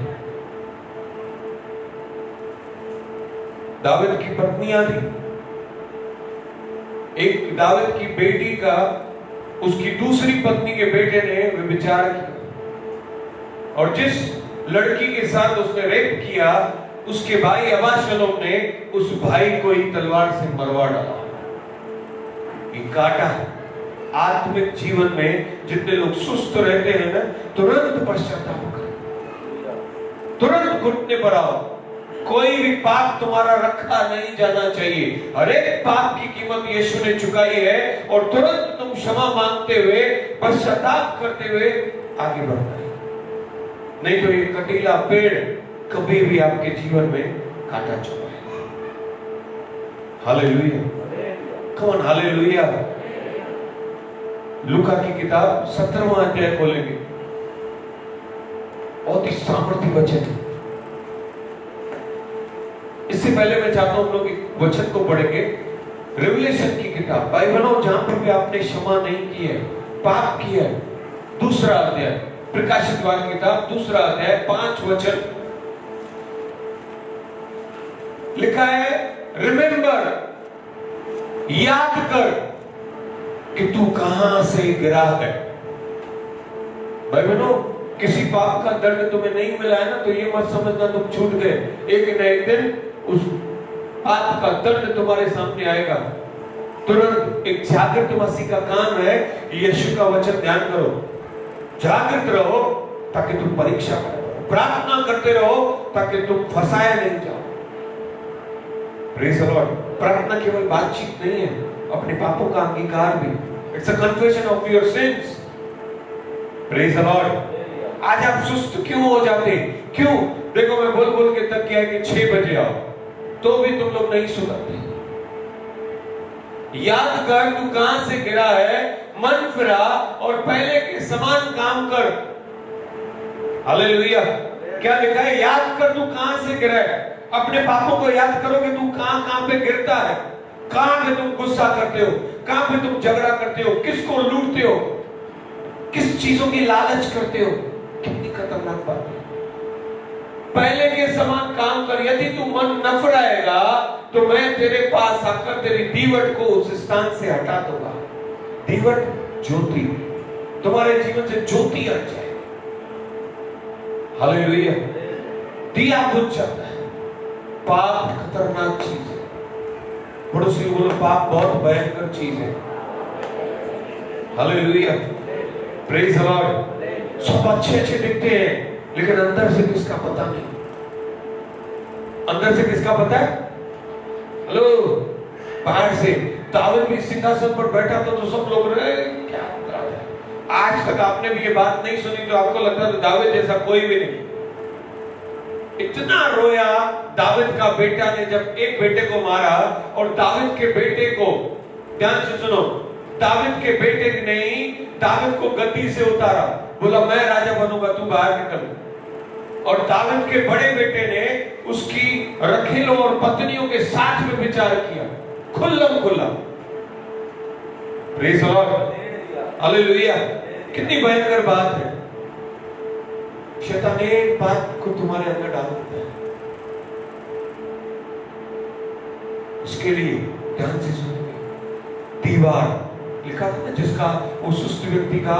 दाऊद की पत्नियां थी। एक दाऊद की बेटी का उसकी दूसरी पत्नी के बेटे ने व्यभिचार किया, और जिस लड़की के साथ उसने रेप किया, उसके भाई अबशालोम ने उस भाई को ही तलवार से मरवा डाला। ये काटा है। आत्मिक जीवन में जितने लोग सुस्त रहते हैं ना, तुरंत पश्चाताप करो, तुरंत घुटने पर आओ। कोई भी पाप तुम्हारा रखा नहीं जाना चाहिए। हर एक पाप की कीमत यीशु ने चुकाई है, और तुरंत तुम क्षमा मांगते हुए, पश्चाताप करते हुए आगे बढ़ना है। नहीं तो ये कटीला पेड़ कभी भी आपके जीवन में काटा चुकाएगा। Hallelujah, come on, hallelujah. लूका की किताब 17वां अध्याय खोलेंगे। बहुत ही सामर्थ्य वचन है। इससे पहले मैं चाहता हूं हम लोग एक वचन को पढ़ेंगे, रेवलेशन की किताब, बाइबलों जहां पर भी आपने क्षमा नहीं की है, पाप किया है, दूसरा अध्याय, प्रकाशित वाक्य किताब दूसरा अध्याय 5 वचन लिखा है, रिमेंबर, याद कर कि तू कहां से गिरा है। भाई बहनों, किसी पाप का दंड तुम्हें नहीं मिला है ना, तो ये मत समझना तुम छूट गए। एक न एक दिन उस पाप का दंड तुम्हारे सामने आएगा। तुरंत एक जागृत मसीह का काम है, यीशु का वचन ध्यान करो, जागृत रहो ताकि तुम परीक्षा करो, प्रार्थना करते रहो ताकि तुम फंसाए नहीं जाओ। Praise the Lord. प्रार्थना केवल बातचीत नहीं है, अपने पापों का अंगीकार भी। It's a confession of your sins. Praise the Lord. आज आप सुस्त क्यों हो जाते? क्यों? देखो, मैं बोल बोल के तक किया कि 6 बजे आओ, तो भी तुम लोग नहीं सुधरते। याद कर तू कहां से गिरा है, मन फिरा और पहले के समान काम कर। हालेलुया। क्या लिखा है? याद कर तू कहां से गिरा है। अपने पापों को याद करो कि तू कहां कहां पे गिरता है, कहां पे तुम गुस्सा करते हो, कहां पे तुम झगड़ा करते हो, किसको लूटते हो, किस चीजों की लालच करते हो। कितनी खतरनाक बात है। पहले के समान काम कर। यदि तू मन न फिराएगा तो मैं तेरे पास आकर तेरी दीवट को उस स्थान से हटा दूंगा। दीवट, ज्योति, तुम्हारे जीवन से ज्योति हट जाए। हालेलुया। दिया बुझ जाता है। पाप खतरनाक चीज है। पड़ोसी को बोलो, पाप बहुत भयंकर चीज है। Hallelujah, praise the Lord. सब अच्छे अच्छे दिखते हैं, लेकिन अंदर से किसका पता नहीं। अंदर से किसका पता है? हेलो, बाहर से दाऊद भी सिंहासन पर बैठा था तो सब लोग रहे क्या होता है। आज तक आपने भी ये बात नहीं सुनी तो आपको लगता है दाऊद जैसा कोई भी नहीं। इतना रोया दाऊद का बेटा ने जब एक बेटे को मारा, और दाऊद के बेटे को, ध्यान से सुनो, दाऊद के बेटे ने नहीं दाऊद को गद्दी से उतारा, बोला मैं राजा बनूंगा, तू बाहर निकल। और दाऊद के बड़े बेटे ने उसकी रखीलों और पत्नियों के साथ में विचार किया, खुल्लम खुल्ला। Praise the Lord, hallelujah. कितनी भयंकर बात है। शैतान एक बात को तुम्हारे अंदर डाल देता है। इसके लिए ध्यान से सुनिए। दीवार लिखा था ना, जिसका वो सुस्त व्यक्ति का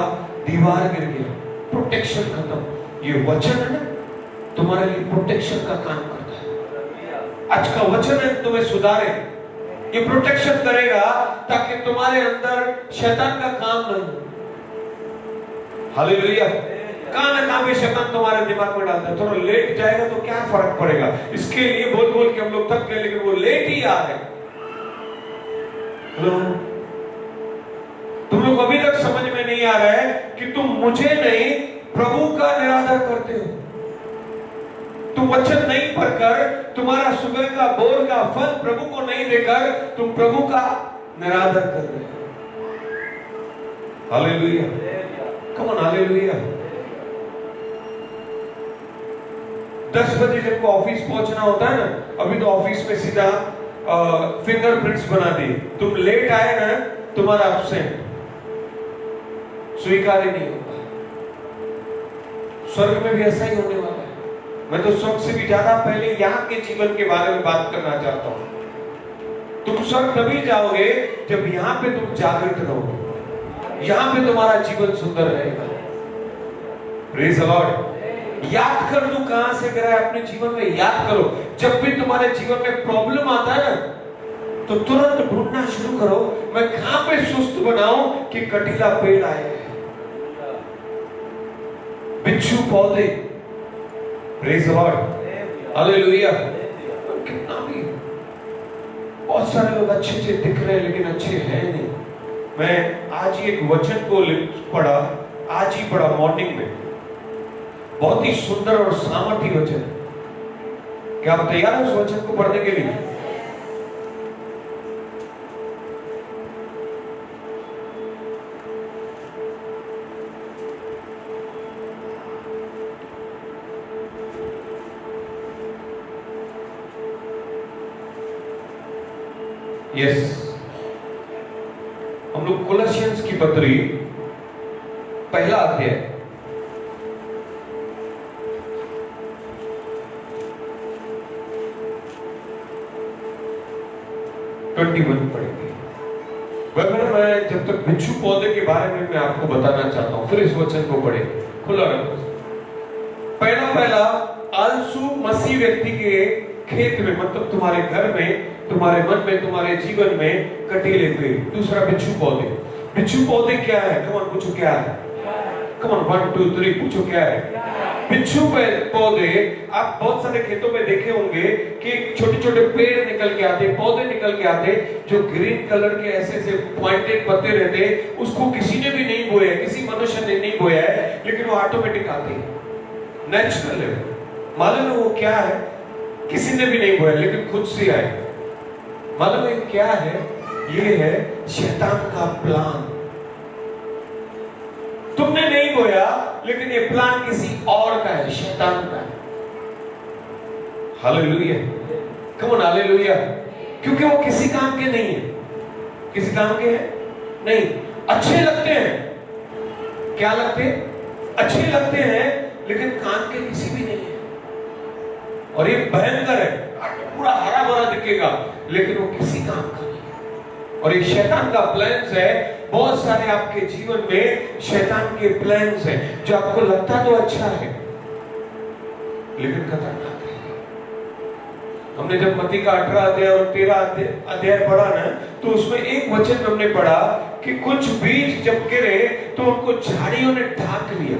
दीवार गिर गया, प्रोटेक्शन खत्म। ये वचन है ना, तुम्हारे लिए प्रोटेक्शन का काम करता है। आज का वचन है तुम्हें सुधारे, ये प्रोटेक्शन करेगा ताकि तुम्हारे अंदर शैतान का काम नहीं हो। हालेलुया। कहां ना कहां पे शैतान तुम्हारे दिमाग में डालता है। थोड़ा लेट जाएगा तो क्या फर्क पड़ेगा। इसके लिए बोल बोल के हम लोग थक गए, लेकिन वो लेट ही आ रहे। हेलो, तुम लोग अभी तक समझ में नहीं आ रहा है कि तुम मुझे नहीं प्रभु का निरादर करते हो। तुम वचन नहीं पढ़कर, तुम्हारा सुबह का बोर का फल प्रभु को नहीं देकर तुम प्रभु का निरादर कर रहे हो। Hallelujah, come on, hallelujah. 10 बजे जब ऑफिस पहुंचना होता है ना, अभी तो ऑफिस में सीधा फिंगरप्रिंट्स बना दी। तुम लेट आए ना, तुम्हारा एब्सेंट स्वीकार ही नहीं होगा। स्वर्ग में भी ऐसा ही होने वाला है। मैं तो सब से भी ज्यादा पहले यहाँ के जीवन के बारे में बात करना चाहता हूँ। तुम स्वर्ग तभी जाओगे जब यहाँ पे तुम जागृत रहोगे, यहाँ पे तुम्हारा जीवन सुंदर रहेगा। Praise the Lord. याद कर लूं कहां से गिरा है अपने जीवन में, याद करो। जब भी तुम्हारे जीवन में प्रॉब्लम आता है ना, तो तुरंत ढूंढना शुरू करो, मैं कहां पे सुस्त बनाऊं कि कटीला पेड़ आए, बिच्छू पौधे। Praise the Lord, hallelujah. कितना भी बहुत सारे लोग अच्छे अच्छे दिख रहे हैं लेकिन अच्छे हैं नहीं। मैं आज ही एक वचन को पढ़ा, आज ही पढ़ा मॉर्निंग में, बहुत ही सुंदर और सामर्थी वचन। क्या आप तैयार हैं उस वचन को पढ़ने के लिए? यस, हम लोग कोलोसियंस की पत्री पहला अध्याय 21 पढ़ेंगे। मैं जब तक बिच्छू पौधे के बारे में मैं आपको बताना चाहता हूं, फिर इस वचन को पढ़े। खुला रखो। पहला आलसू मसीह व्यक्ति के खेत में, मतलब तुम्हारे घर में, तुम्हारे मन में, तुम्हारे जीवन में कटीले पेड़। दूसरा बिच्छू पौधे। बिच्छू पौधे क्या है? कम ऑन पूछो क्या है? कम ऑन 1 2 3 पूछो क्या है? बिच्छू पौधे आप बहुत सारे खेतों में देखे होंगे कि छोटे छोटे पेड़ निकल के आते, पौधे निकल के आते, जो ग्रीन कलर के ऐसे से पॉइंटेड पत्ते रहते। उसको किसी ने भी नहीं बोया, किसी मनुष्य ने नहीं बोया है, लेकिन वो ऑटोमेटिक आते, नेचुरल है। मालूम है वो क्या है? किसी ने भी नहीं बोया, लेकिन खुद से आए। मालूम है क्या है? ये है शैतान का प्लान। तुमने नहीं बोया, लेकिन ये प्लान किसी और का है, शैतान का है। Hallelujah, come on hallelujah. क्योंकि वो किसी काम के नहीं है। किसी काम के हैं नहीं, अच्छे लगते हैं। क्या लगते हैं? अच्छे लगते हैं, लेकिन काम के किसी भी नहीं है। और ये भयंकर है, पूरा हरा भरा दिखेगा, लेकिन वो किसी काम का नहीं है। और ये शैतान का प्लान्स है। बहुत सारे आपके जीवन में शैतान के प्लान्स हैं, जो आपको लगता तो अच्छा है, लेकिन खतरनाक है। हमने जब मत्ती का 18 अध्याय और 13 अध्याय पढ़ा ना, तो उसमें एक वचन हमने पढ़ा कि कुछ बीज जब गिरे तो उनको झाड़ियों ने ढाक लिया,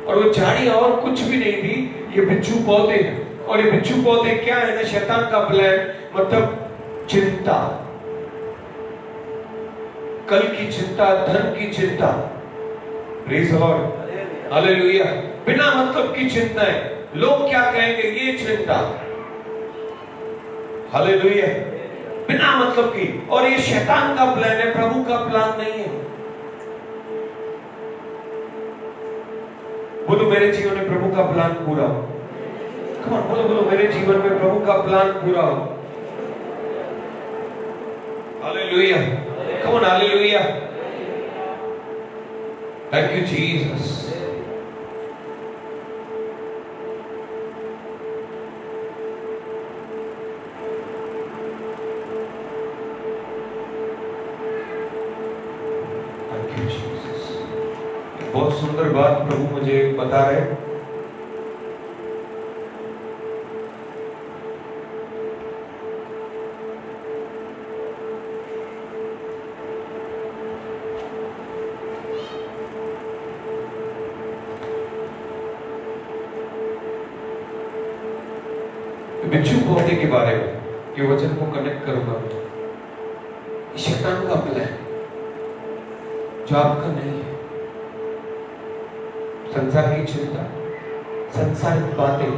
और वो झाड़ी और कुछ भी नहीं थी, ये बिच्छू पौधे हैं। और ये बिच्छू पौधे क्या है ना? शैतान का प्लान, मतलब चिंता, कल की चिंता, धन की चिंता। Praise the Lord, hallelujah. बिना मतलब की चिंताएं, लोग क्या कहेंगे, ये चिंता। हालेलुया, बिना मतलब की। और ये शैतान का प्लान है, प्रभु का प्लान नहीं है। बोलो मेरे जीवन में प्रभु का प्लान पूरा हो। कम ऑन बोलो, बोलो मेरे जीवन में प्रभु का प्लान पूरा हो। Hallelujah, come on hallelujah. Thank you Jesus. Thank you Jesus. बहुत सुंदर बात प्रभु मुझे बता रहे हैं। बिच्छू पौधे के बारे में ये वचन को कनेक्ट करूंगा। शैतान का प्लान जो आपका नहीं है, संसार की चिंता, संसारिक बातें।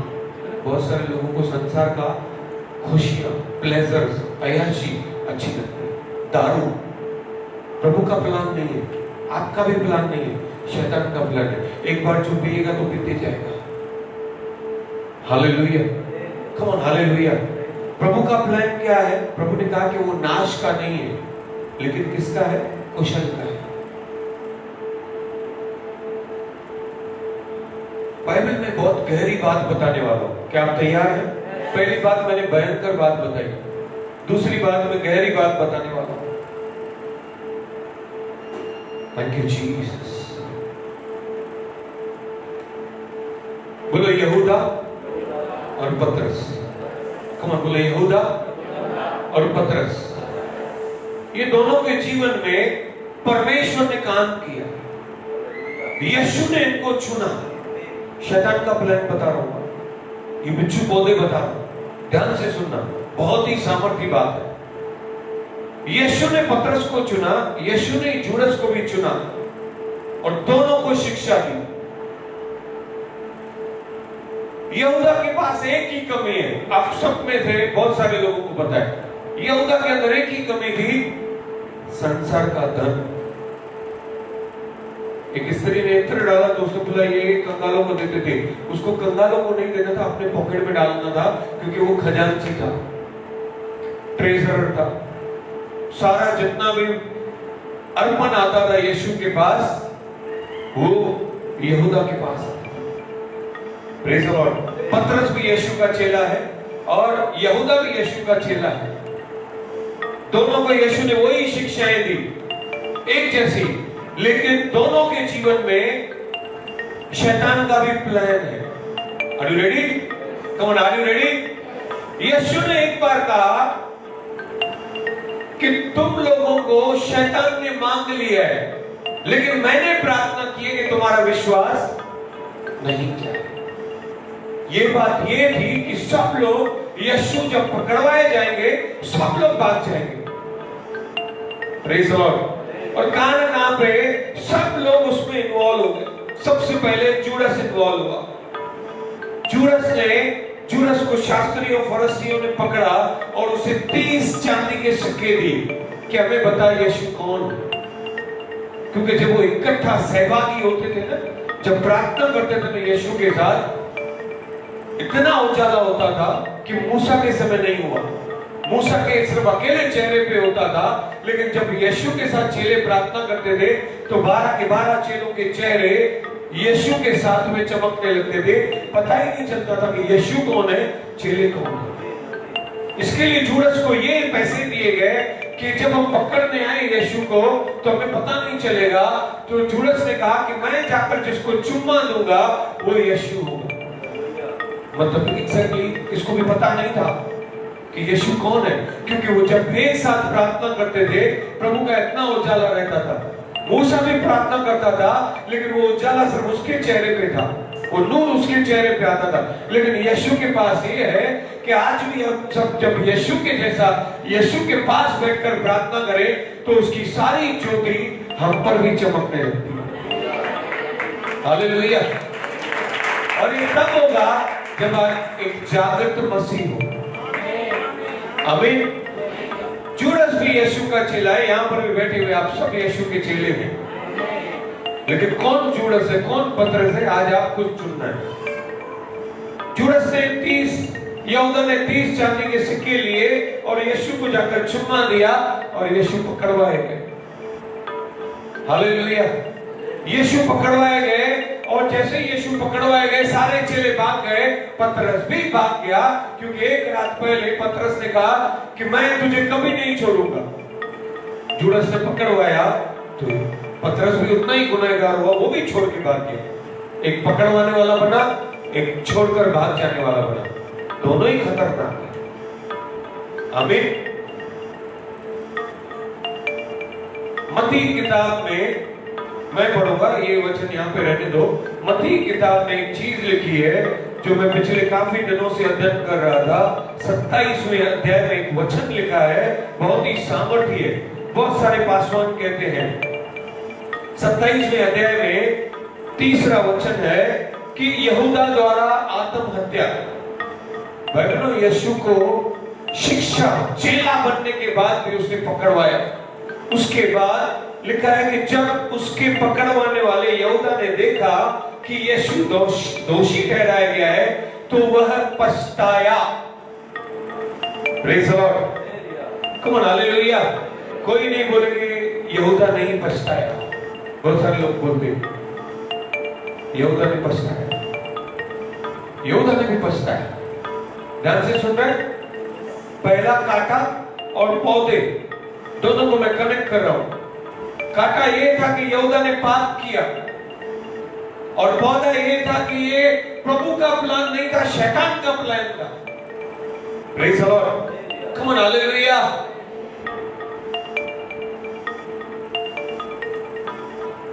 बहुत सारे लोगों को संसार का खुशियां, प्लेजर्स, अय्याशी अच्छी लगती है। दारू प्रभु का प्लान नहीं है, आपका भी प्लान नहीं है, शैतान का प्लान है। एक बार जो पिएगा तो पीते जाएगा। Hallelujah, come on hallelujah. प्रभु का प्लान क्या है? प्रभु ने कहा कि वो नाश का नहीं है, लेकिन किसका है? कुशल का है। बाइबल में बहुत गहरी बात बताने वाला हूं। क्या आप तैयार हैं? पहली बात मैंने भयंकर बात बताई, दूसरी बात में गहरी बात बताने वाला हूं। Thank you Jesus. बोलो यहूदा और पतरस। कम ऑन, बोलो यहूदा और पतरस। ये दोनों के जीवन में परमेश्वर ने काम किया। यीशु ने इनको चुना। शैतान का प्लान बता रहा हूं, ये बिच्छू पौधे बता रहा हूं, ध्यान से सुनना, बहुत ही सामर्थ्य बात है। यीशु ने पतरस को चुना, यीशु ने जूडस को भी चुना और दोनों को शिक्षा दी। यहूदा के पास एक ही कमी है, आप सब में से बहुत सारे लोगों को पता है। यहूदा के अंदर एक ही कमी थी, संसार का धन। एक स्त्री ने इत्र डाला तो उसने बोला ये कंगालों को देते थे। उसको कंगालों को नहीं देना था, अपने पॉकेट में डालना था, क्योंकि वो खजांची था, ट्रेजरर था। सारा जितना भी अर्पण आता था यीशु के पास, वो यहूदा के पास था। Praise the Lord. पतरस भी यीशु का चेला है और यहूदा भी यीशु का चेला है। दोनों को यीशु ने वही शिक्षाएं दी, एक जैसी, लेकिन दोनों के जीवन में शैतान का भी प्लान है। Are you ready? Come on, are you ready? यीशु ने एक बार कहा कि तुम लोगों को शैतान ने मांग लिया है, लेकिन मैंने प्रार्थना की है कि तुम्हारा विश्वास नहीं किया। ये बात ये थी कि सब लोग यीशु जब पकड़वाए जाएंगे, सब लोग भाग जाएंगे। Praise the Lord. और काना पे सब लोग उसमें इन्वॉल्व हो गए। सबसे पहले जूडस इन्वॉल्व हुआ। जूडस को शास्त्रियों फरीसियों ने पकड़ा और उसे 30 चांदी के सिक्के दिए कि हमें बता यीशु कौन है। क्योंकि जब वो इकट्ठा सहभागी होते थे ना, जब प्रार्थना करते थे तो यीशु के साथ इतना उजाला होता था कि मूसा के समय नहीं हुआ। मूसा के सिर्फ अकेले चेहरे पे होता था, लेकिन जब यीशु के साथ चेले प्रार्थना करते थे तो 12 के 12 चेलों के चेहरे यीशु के साथ में चमकने लगते थे। पता ही नहीं चलता था कि यीशु कौन है, चेले कौन है। इसके लिए जूडस को ये पैसे दिए गए कि जब हम पकड़ने आए यीशु को तो हमें पता नहीं चलेगा। तो जूडस ने कहा कि मैं जाकर जिसको चुम्मा दूंगा वो यीशु होगा। मतलब एग्जैक्टली इसको भी पता नहीं था कि यीशु कौन है, क्योंकि वो जब एक साथ प्रार्थना करते थे प्रभु का इतना उजाला रहता था। मूसा भी प्रार्थना करता था, लेकिन वो उजाला सिर्फ उसके चेहरे पे था, वो नूर उसके चेहरे पे आता था। लेकिन यीशु के पास ये है कि आज भी हम सब जब यीशु के जैसा यीशु के पास बैठकर प्रार्थना करें तो उसकी सारी ज्योति हम पर भी चमकने लगती है। हालेलुया। और ये तब होगा जब एक जागृत मसीह हो। आमीन। जूडस भी यीशु का चेला है, यहां पर भी बैठे हुए आप सब यीशु के चेले हैं। लेकिन कौन जूडस है, कौन पतरस है, आज आपको चुनना है। जूडस ने 30, यहूदा ने 30 चांदी के सिक्के लिए और यीशु को जाकर चुम्मा दिया और यीशु पकड़वाए गए। हालेलुया। यीशु पकड़वाए गए और जैसे यीशु पकड़वाए गए सारे चेले भाग गए, पतरस भी भाग गया, क्योंकि एक रात पहले पतरस ने कहा कि मैं तुझे कभी नहीं छोड़ूंगा। जूडस ने पकड़वाया तो पतरस भी उतना ही गुनहगार हुआ, वो भी छोड़ के भाग गया। एक पकड़वाने वाला बना, एक छोड़कर भाग जाने वाला बना। दोनों ही खतरनाक है। आमीन। मत्ती किताब में मैं पढ़ूंगा, ये वचन यहाँ पे रहने दो। मत्ती किताब में एक चीज लिखी है जो मैं पिछले काफी दिनों से अध्ययन कर रहा था। 27वें अध्याय में एक वचन लिखा है, बहुत ही सामर्थ्य है। बहुत सारे पासवान कहते हैं 27वें अध्याय में 3रा वचन है कि यहूदा द्वारा आत्महत्या। बाइबल यीशु को शिक्षा चेला बनने के बाद भी उसने पकड़वाया। उसके बाद लिखा है कि जब उसके पकड़वाने वाले यहूदा ने देखा कि यीशु दोषी ठहराया गया है तो वह पछताया। Praise the Lord. Come on, hallelujah. कोई नहीं बोलेंगे यहूदा नहीं पछताया। बहुत सारे लोग बोलते यहूदा ने पछताया। यहूदा ने भी पछताया। ध्यान से सुन रहे? पहला काटा और पौधे दोनों को मैं कनेक्ट कर रहा हूं। काटा ये था कि यहूदा ने पाप किया, और पौधा ये था कि ये प्रभु का प्लान नहीं था, शैतान का प्लान था। Praise the Lord, come on, hallelujah.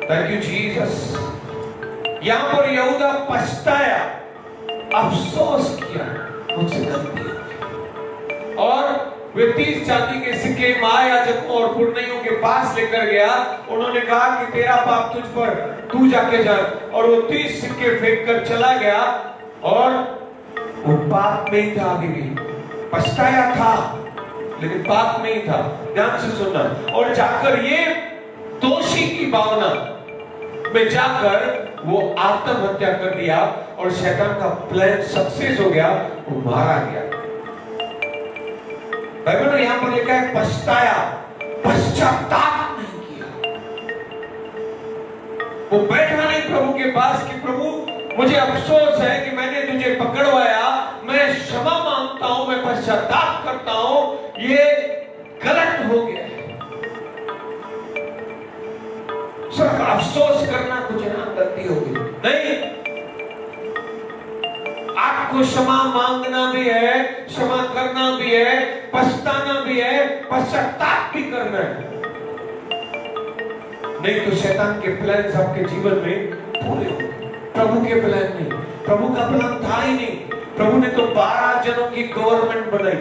Thank you Jesus. यहां पर यहूदा पछताया, अफसोस किया, मुझसे गलती हो गई। और वे 30 चांदी के सिक्के महायाजकों और पुरनियों के पास लेकर गया। उन्होंने कहा कि तेरा पाप तुझ पर, तू जाके जान। और वो 30 सिक्के फेंक कर चला गया, और वो पाप में ही था। अभी भी पछताया था, लेकिन पाप में ही था। ध्यान से सुनना। और जाकर ये दोषी की भावना में जाकर वो आत्महत्या कर दिया, और शैतान का प्लान सक्सेस हो गया, वो मारा गया। बाइबल में यहां पर लिखा है पछताया, पश्चाताप नहीं किया। वो बैठा नहीं प्रभु के पास कि प्रभु मुझे अफसोस है कि मैंने तुझे पकड़वाया, मैं क्षमा मांगता हूं, मैं पश्चाताप करता हूं, ये गलत हो गया है। सिर्फ अफसोस करना कुछ ना गलती होगी नहीं, आपको क्षमा मांगना भी है, क्षमा करना भी है, पछताना भी है, पश्चाताप भी करना है। नहीं तो शैतान के प्लान आपके जीवन में पूरे होंगे, प्रभु के प्लान नहीं। प्रभु का प्लान था ही नहीं। प्रभु ने तो 12 जनों की गवर्नमेंट बनाई,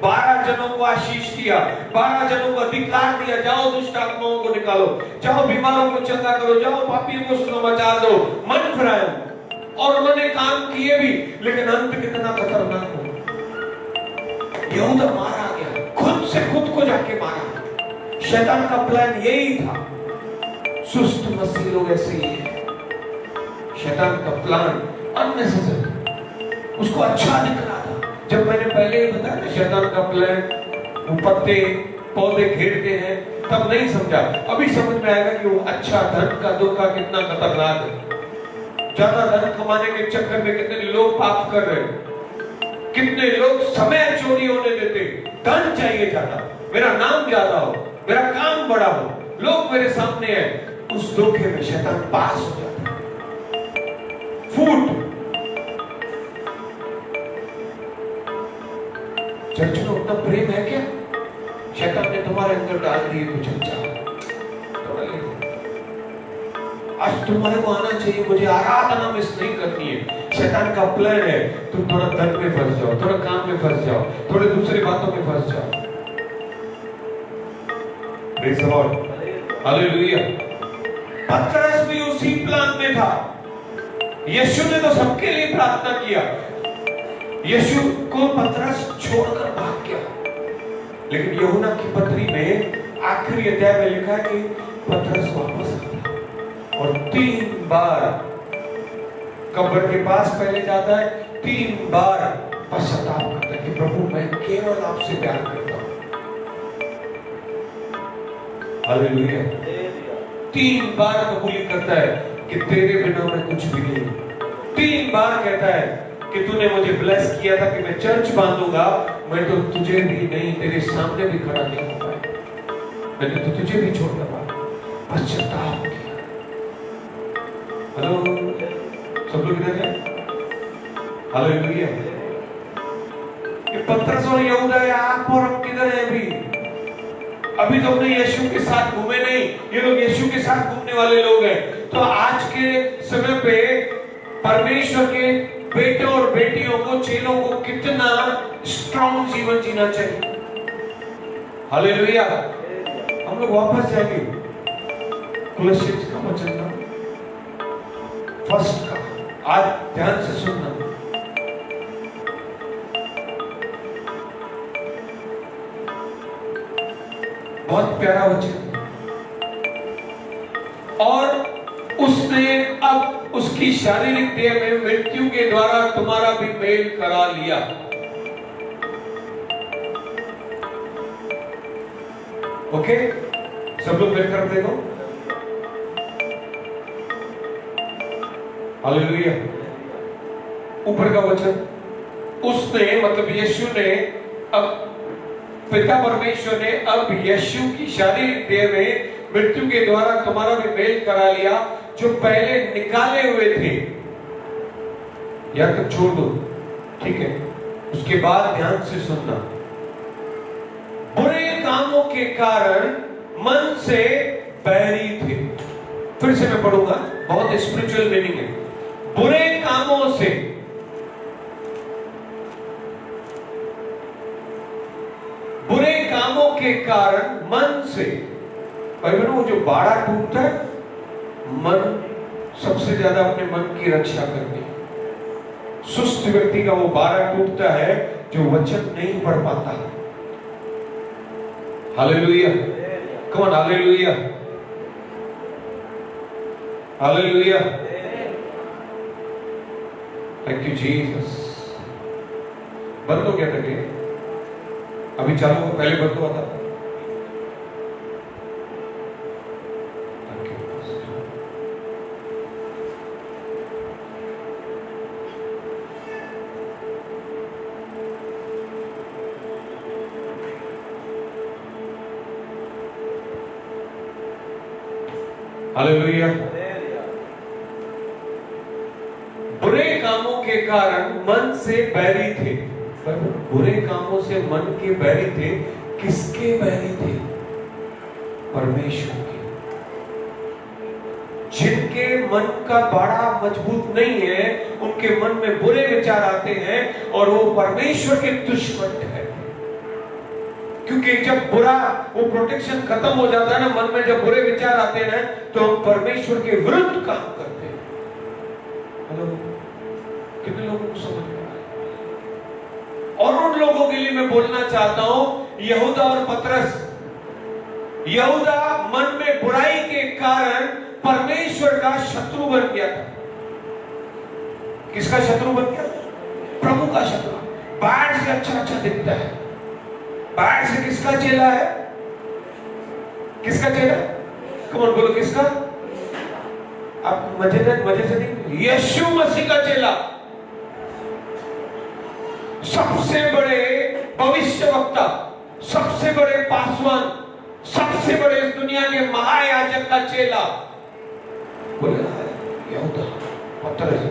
12 जनों को आशीष दिया, 12 जनों को अधिकार दिया, जाओ दुष्ट आत्माओं को निकालो, जाओ बीमारों को चंगा करो, जाओ पापियों को समाचार दो, मन फिराओ। और उन्होंने काम किए भी, लेकिन अंत कितना खतरनाक हो। यहूदा मारा गया, खुद से खुद को जाके मारा। शैतान का प्लान यही था। सुस्त मसीह लोग ऐसे ही है। शैतान का प्लान अननेसेसरी, उसको अच्छा दिख रहा था। जब मैंने पहले ही बताया ना शैतान का प्लान, वो पत्ते पौधे घेरते हैं, तब नहीं समझा। अभी समझ में आएगा कि वो अच्छा धन का धोखा कितना खतरनाक है। ज्यादा धन कमाने के चक्कर में कितने लोग पाप कर रहे हैं, कितने लोग समय चोरी होने देते। धन चाहिए ज्यादा, मेरा नाम ज्यादा हो, मेरा काम बड़ा हो, लोग मेरे सामने है, उस धोखे में शैतान पास हो जाता है। फूट चर्च में उतना प्रेम है क्या? शैतान ने तुम्हारे अंदर डाल दिए कुछ अच्छा। आज तुम्हारे को आना चाहिए, मुझे आराधना मिस नहीं करनी है। शैतान का प्लान है तुम थोड़ा धन में फंस जाओ, थोड़ा काम में फंस जाओ, थोड़े दूसरी बातों में फंस जाओ। Praise the Lord, hallelujah. पतरस भी उसी प्लान में था। यीशु ने तो सबके लिए प्रार्थना किया, यीशु को पतरस छोड़कर भाग गया। लेकिन यूहन्ना की पत्री में आखिरी अध्याय में लिखा है कि पतरस वापस आता और 3 बार कब्र के पास पहले जाता है, 3 बार पश्चाताप करता है कि प्रभु मैं केवल आपसे प्यार करता हूं। हालेलुया। 3 बार कबूल करता है कि तेरे बिना मैं कुछ भी नहीं। 3 बार कहता है कि तूने मुझे ब्लेस किया था कि मैं चर्च बांधूंगा, मैं तो तुझे भी नहीं, तेरे सामने भी खड़ा नहीं हो पाया, मैंने तो तुझे भी छोड़ दिया। पश्चाताप किया। हेलो, सब लोग इधर हैं? हालेलुया। ये पतरस और यहूदा है, आप और हम किधर हैं अभी? अभी तो हमने यीशु के साथ घूमे नहीं, ये लोग यीशु के साथ घूमने वाले लोग हैं। तो आज के समय पे परमेश्वर के बेटों और बेटियों को, चेलों को कितना स्ट्रॉन्ग जीवन जीना चाहिए। हालेलुया। हम लोग वापस जाएंगे कुलस्थिति का वचन का फर्स्ट का, आज ध्यान से सुनना। बहुत प्यारा वचन। और उसने अब उसकी शारीरिक देह में मृत्यु के द्वारा तुम्हारा भी मेल करा लिया। ओके, सब लोग मेरे तरफ देखो। हालेलुया। ऊपर का वचन, उसने मतलब यीशु ने, अब पिता परमेश्वर ने अब यीशु की शारीरिक देह में मृत्यु के द्वारा तुम्हारा भी मेल करा लिया, जो पहले निकाले हुए थे। या तक छोड़ दो, ठीक है। उसके बाद ध्यान से सुनना। बुरे कामों के कारण मन से बैरी थे। फिर से मैं पढ़ूंगा, बहुत स्पिरिचुअल मीनिंग है। बुरे कामों से, बुरे कामों के कारण मन से, भाई बहनों, वो जो बाड़ा टूटता है, मन सबसे ज्यादा अपने मन की रक्षा करती है। सुस्त व्यक्ति का वो बाड़ा टूटता है जो वचन नहीं पढ़ पाता। Hallelujah, come on, hallelujah, hallelujah, thank you Jesus. बंद हो गया था क्या? अभी चालू हो, पहले बंद हुआ था। हालेलुया। बुरे कामों के कारण मन से बैरी थे। बुरे कामों से मन के बैरी थे। किसके बैरी थे? परमेश्वर के। जिनके मन का बाड़ा मजबूत नहीं है, उनके मन में बुरे विचार आते हैं और वो परमेश्वर के दुश्मन है। क्योंकि जब बुरा, वो प्रोटेक्शन खत्म हो जाता है ना मन में, जब बुरे विचार आते हैं तो हम परमेश्वर के विरुद्ध काम करते हैं। हेलो, कितने लोगों को समझ में आ रहा है? और उन लोगों के लिए मैं बोलना चाहता हूं, यहूदा और पतरस। यहूदा मन में बुराई के कारण परमेश्वर का शत्रु बन गया था। किसका शत्रु बन गया? प्रभु का शत्रु। बाहर से अच्छा अच्छा दिखता है, बाहर से किसका चेला है? किसका चेला? कौन बोलो किसका? आप मजे से नहीं, यीशु मसीह का चेला। सबसे बड़े भविष्यवक्ता, सबसे बड़े पासवान, सबसे बड़े इस दुनिया के महायाजक का चेला बोले यहूदा, पतरस।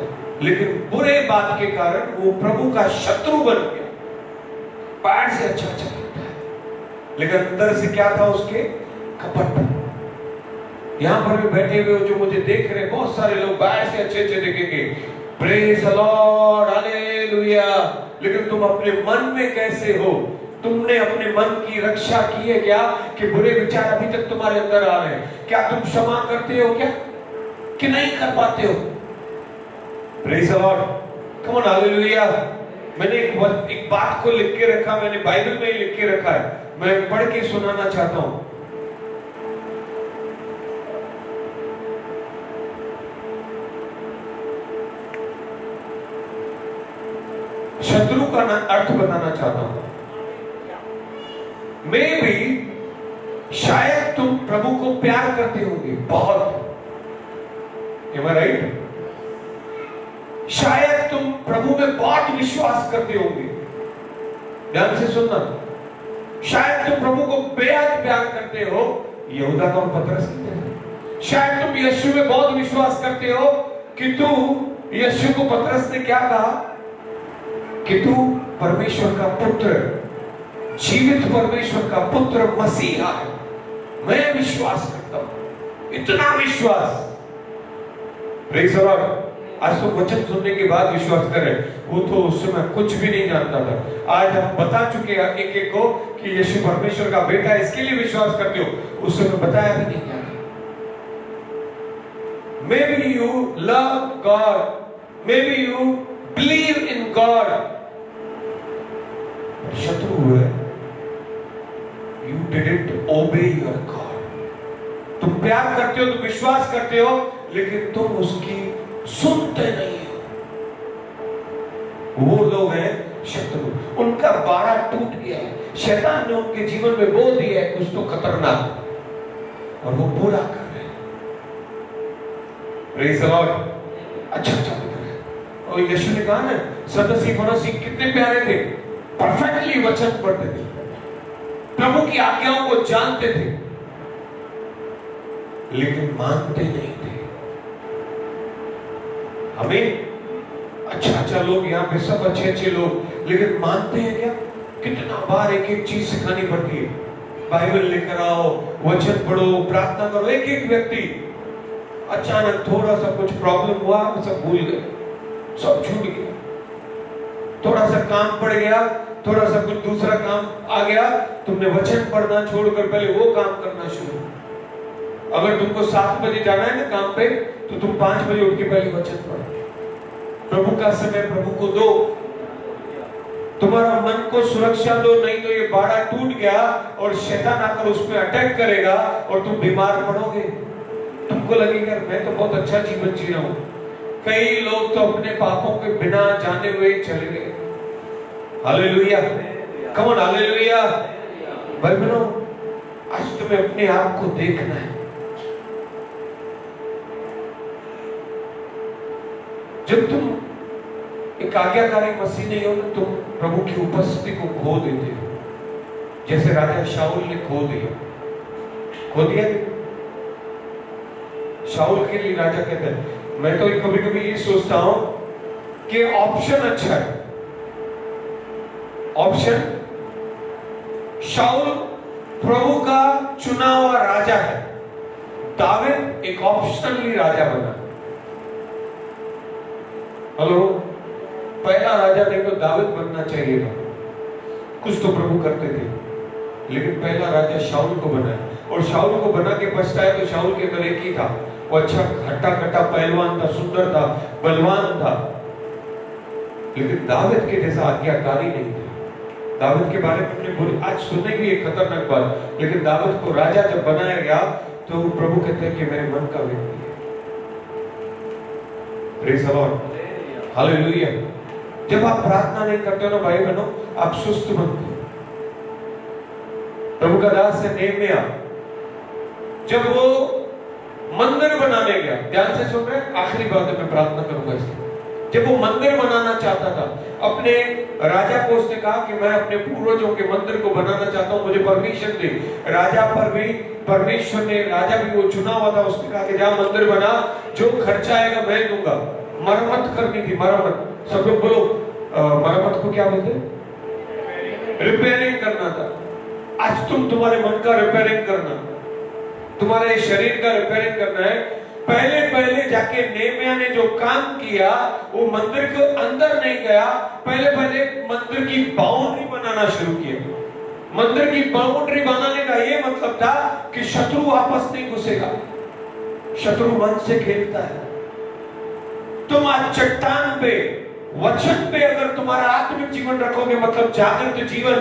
लेकिन बुरे बात के कारण वो प्रभु का शत्रु बन गया। बाहर से अच्छा अच्छा दिखता है, लेकिन अंदर से क्या था उसके? कपट। यहां पर भी बैठे हुए जो मुझे देख रहे, बहुत सारे लोग बाहर से अच्छे अच्छे दिखेंगे, प्रेज द लॉर्ड, हालेलुया, लेकिन तुम अपने मन में कैसे हो? तुमने अपने मन की रक्षा की है क्या कि बुरे विचार अभी तक तुम्हारे अंदर आ रहे हैं? क्या तुम क्षमा करते हो क्या कि नहीं कर पाते हो? Praise the Lord, come on, hallelujah. मैंने एक बात को लिख के रखा, मैंने बाइबल में ही लिख के रखा है, मैं पढ़ के सुनाना चाहता हूं। शत्रु का अर्थ बताना चाहता हूं। मैं भी, शायद तुम प्रभु को प्यार करते होंगे बहुत, am I right? शायद तुम प्रभु में बहुत विश्वास करते होंगे। ध्यान से सुनना, शायद तुम प्रभु को बेहद प्यार करते हो, यहूदा का और पतरस की तरह। शायद तुम यीशु में बहुत विश्वास करते हो कि तू, यीशु को पतरस ने क्या कहा कि तू परमेश्वर का पुत्र, जीवित परमेश्वर का पुत्र मसीहा है। मैं विश्वास करता हूं, इतना विश्वास। Praise the Lord. आज तो वचन सुनने के बाद विश्वास कर रहे, वो तो उस समय कुछ भी नहीं जानता था। आज हम बता चुके हैं एक एक को कि यीशु परमेश्वर का बेटा है, इसके लिए विश्वास करते हो। उस समय बताया भी नहीं क्या। Maybe you love God, maybe you believe in God, शत्रु है, you didn't obey your God। तुम प्यार करते हो, तुम विश्वास करते हो, लेकिन तुम उसकी सुनते नहीं हो। वो लोग हैं शत्रु, उनका बाड़ा टूट गया है। शैतान ने उनके जीवन में बो दिया है कुछ तो खतरनाक, और वो पूरा कर रहे हैं। Praise the Lord. अच्छा अच्छा दिख रहा है, और और यीशु ने कहा ना, सदसी फरसी कितने प्यारे थे, परफेक्टली वचन पढ़ते थे, प्रभु की आज्ञाओं को जानते थे, लेकिन मानते नहीं थे। हमें अच्छा लोग यहाँ पे सब अच्छे लोग, लेकिन मानते हैं क्या? कितना बार एक एक चीज सिखानी पड़ती है, बाइबल लेकर आओ, वचन पढ़ो, प्रार्थना करो। एक एक व्यक्ति अचानक थोड़ा सा कुछ प्रॉब्लम हुआ, सब भूल गए, सब छूट गया। थोड़ा सा काम पड़ गया, थोड़ा सा कुछ दूसरा काम आ गया, तुमने वचन पढ़ना छोड़कर पहले वो काम करना शुरू। अगर तुमको 7 बजे जाना है ना काम पे, तो तुम 5 बजे उठ के पहले वचन पढ़ो। प्रभु का समय प्रभु को दो, तुम्हारा मन को सुरक्षा दो, नहीं तो ये बाड़ा टूट गया और शैतान आकर उस पर अटैक करेगा और तुम बीमार पड़ोगे। तुमको लगेगा मैं तो बहुत अच्छा जीवन जी रहा हूं। कई लोग तो अपने पापों के बिना जाने हुए चले गए। Hallelujah, come on hallelujah. भाई बहनों, आज तुम्हें अपने आप को देखना है। जब तुम एक आज्ञाकारी मसीह नहीं हो, तुम प्रभु की उपस्थिति को खो देते हो, जैसे राजा शाऊल ने खो दिया। शाऊल के लिए राजा कहते हैं, मैं तो कभी कभी ये सोचता हूं कि ऑप्शन अच्छा है। ऑप्शन, शाऊल प्रभु का चुना हुआ राजा है, दाऊद एक ऑप्शनली राजा बना। हेलो, पहला राजा नहीं तो दाऊद बनना चाहिए था, कुछ तो प्रभु करते थे, लेकिन पहला राजा शाऊल को बनाया। और शाऊल को बना के पछताया तो शाऊल के अंदर एक ही था, वो अच्छा खट्टा खट्टा पहलवान था, सुंदर था, बलवान था, लेकिन दाऊद के जैसा आज्ञाकारी नहीं था। दाऊद के बारे में हमने बोली, आज सुनेंगे एक खतरनाक बात, लेकिन दाऊद को राजा जब बनाया गया तो प्रभु कहते हैं कि मेरे मन का व्यक्ति है। Praise the Lord, hallelujah. जब आप प्रार्थना नहीं करते हो ना भाई बहनों, आप सुस्त बनते हो। प्रभु का दास है नेहमिया, जब वो मंदिर बनाने गया, ध्यान से सुन रहे, आखिरी बात है, मैं प्रार्थना करूंगा इसलिए। जब वो मंदिर बनाना चाहता था, अपने राजा को उसने कहा कि मैं अपने पूर्वजों के मंदिर को बनाना चाहता हूं, मुझे परमिशन दे। राजा पर भी परमेश्वर ने, राजा भी वो चुना हुआ था, उसने कहा कि जा मंदिर बना, जो खर्चा आएगा मैं दूंगा। मरम्मत करनी थी, मरम्मत, सब लोग बोलो, मरम्मत को क्या बोलते हैं? रिपेयरिंग करना था। आज तुम्हारे मन का रिपेयरिंग करना, तुम्हारे शरीर का रिपेयरिंग करना है। पहले जाके नेहमिया ने जो काम किया, वो मंदिर के अंदर नहीं गया, पहले मंदिर की बाउंड्री बनाना शुरू किया। मंदिर की बाउंड्री बनाने का ये मतलब था कि शत्रु वापस नहीं घुसेगा। शत्रु मन से खेलता है। तुम आज चट्टान पे, वचन पे अगर तुम्हारा आत्मिक जीवन रखोगे, मतलब जागृत जीवन,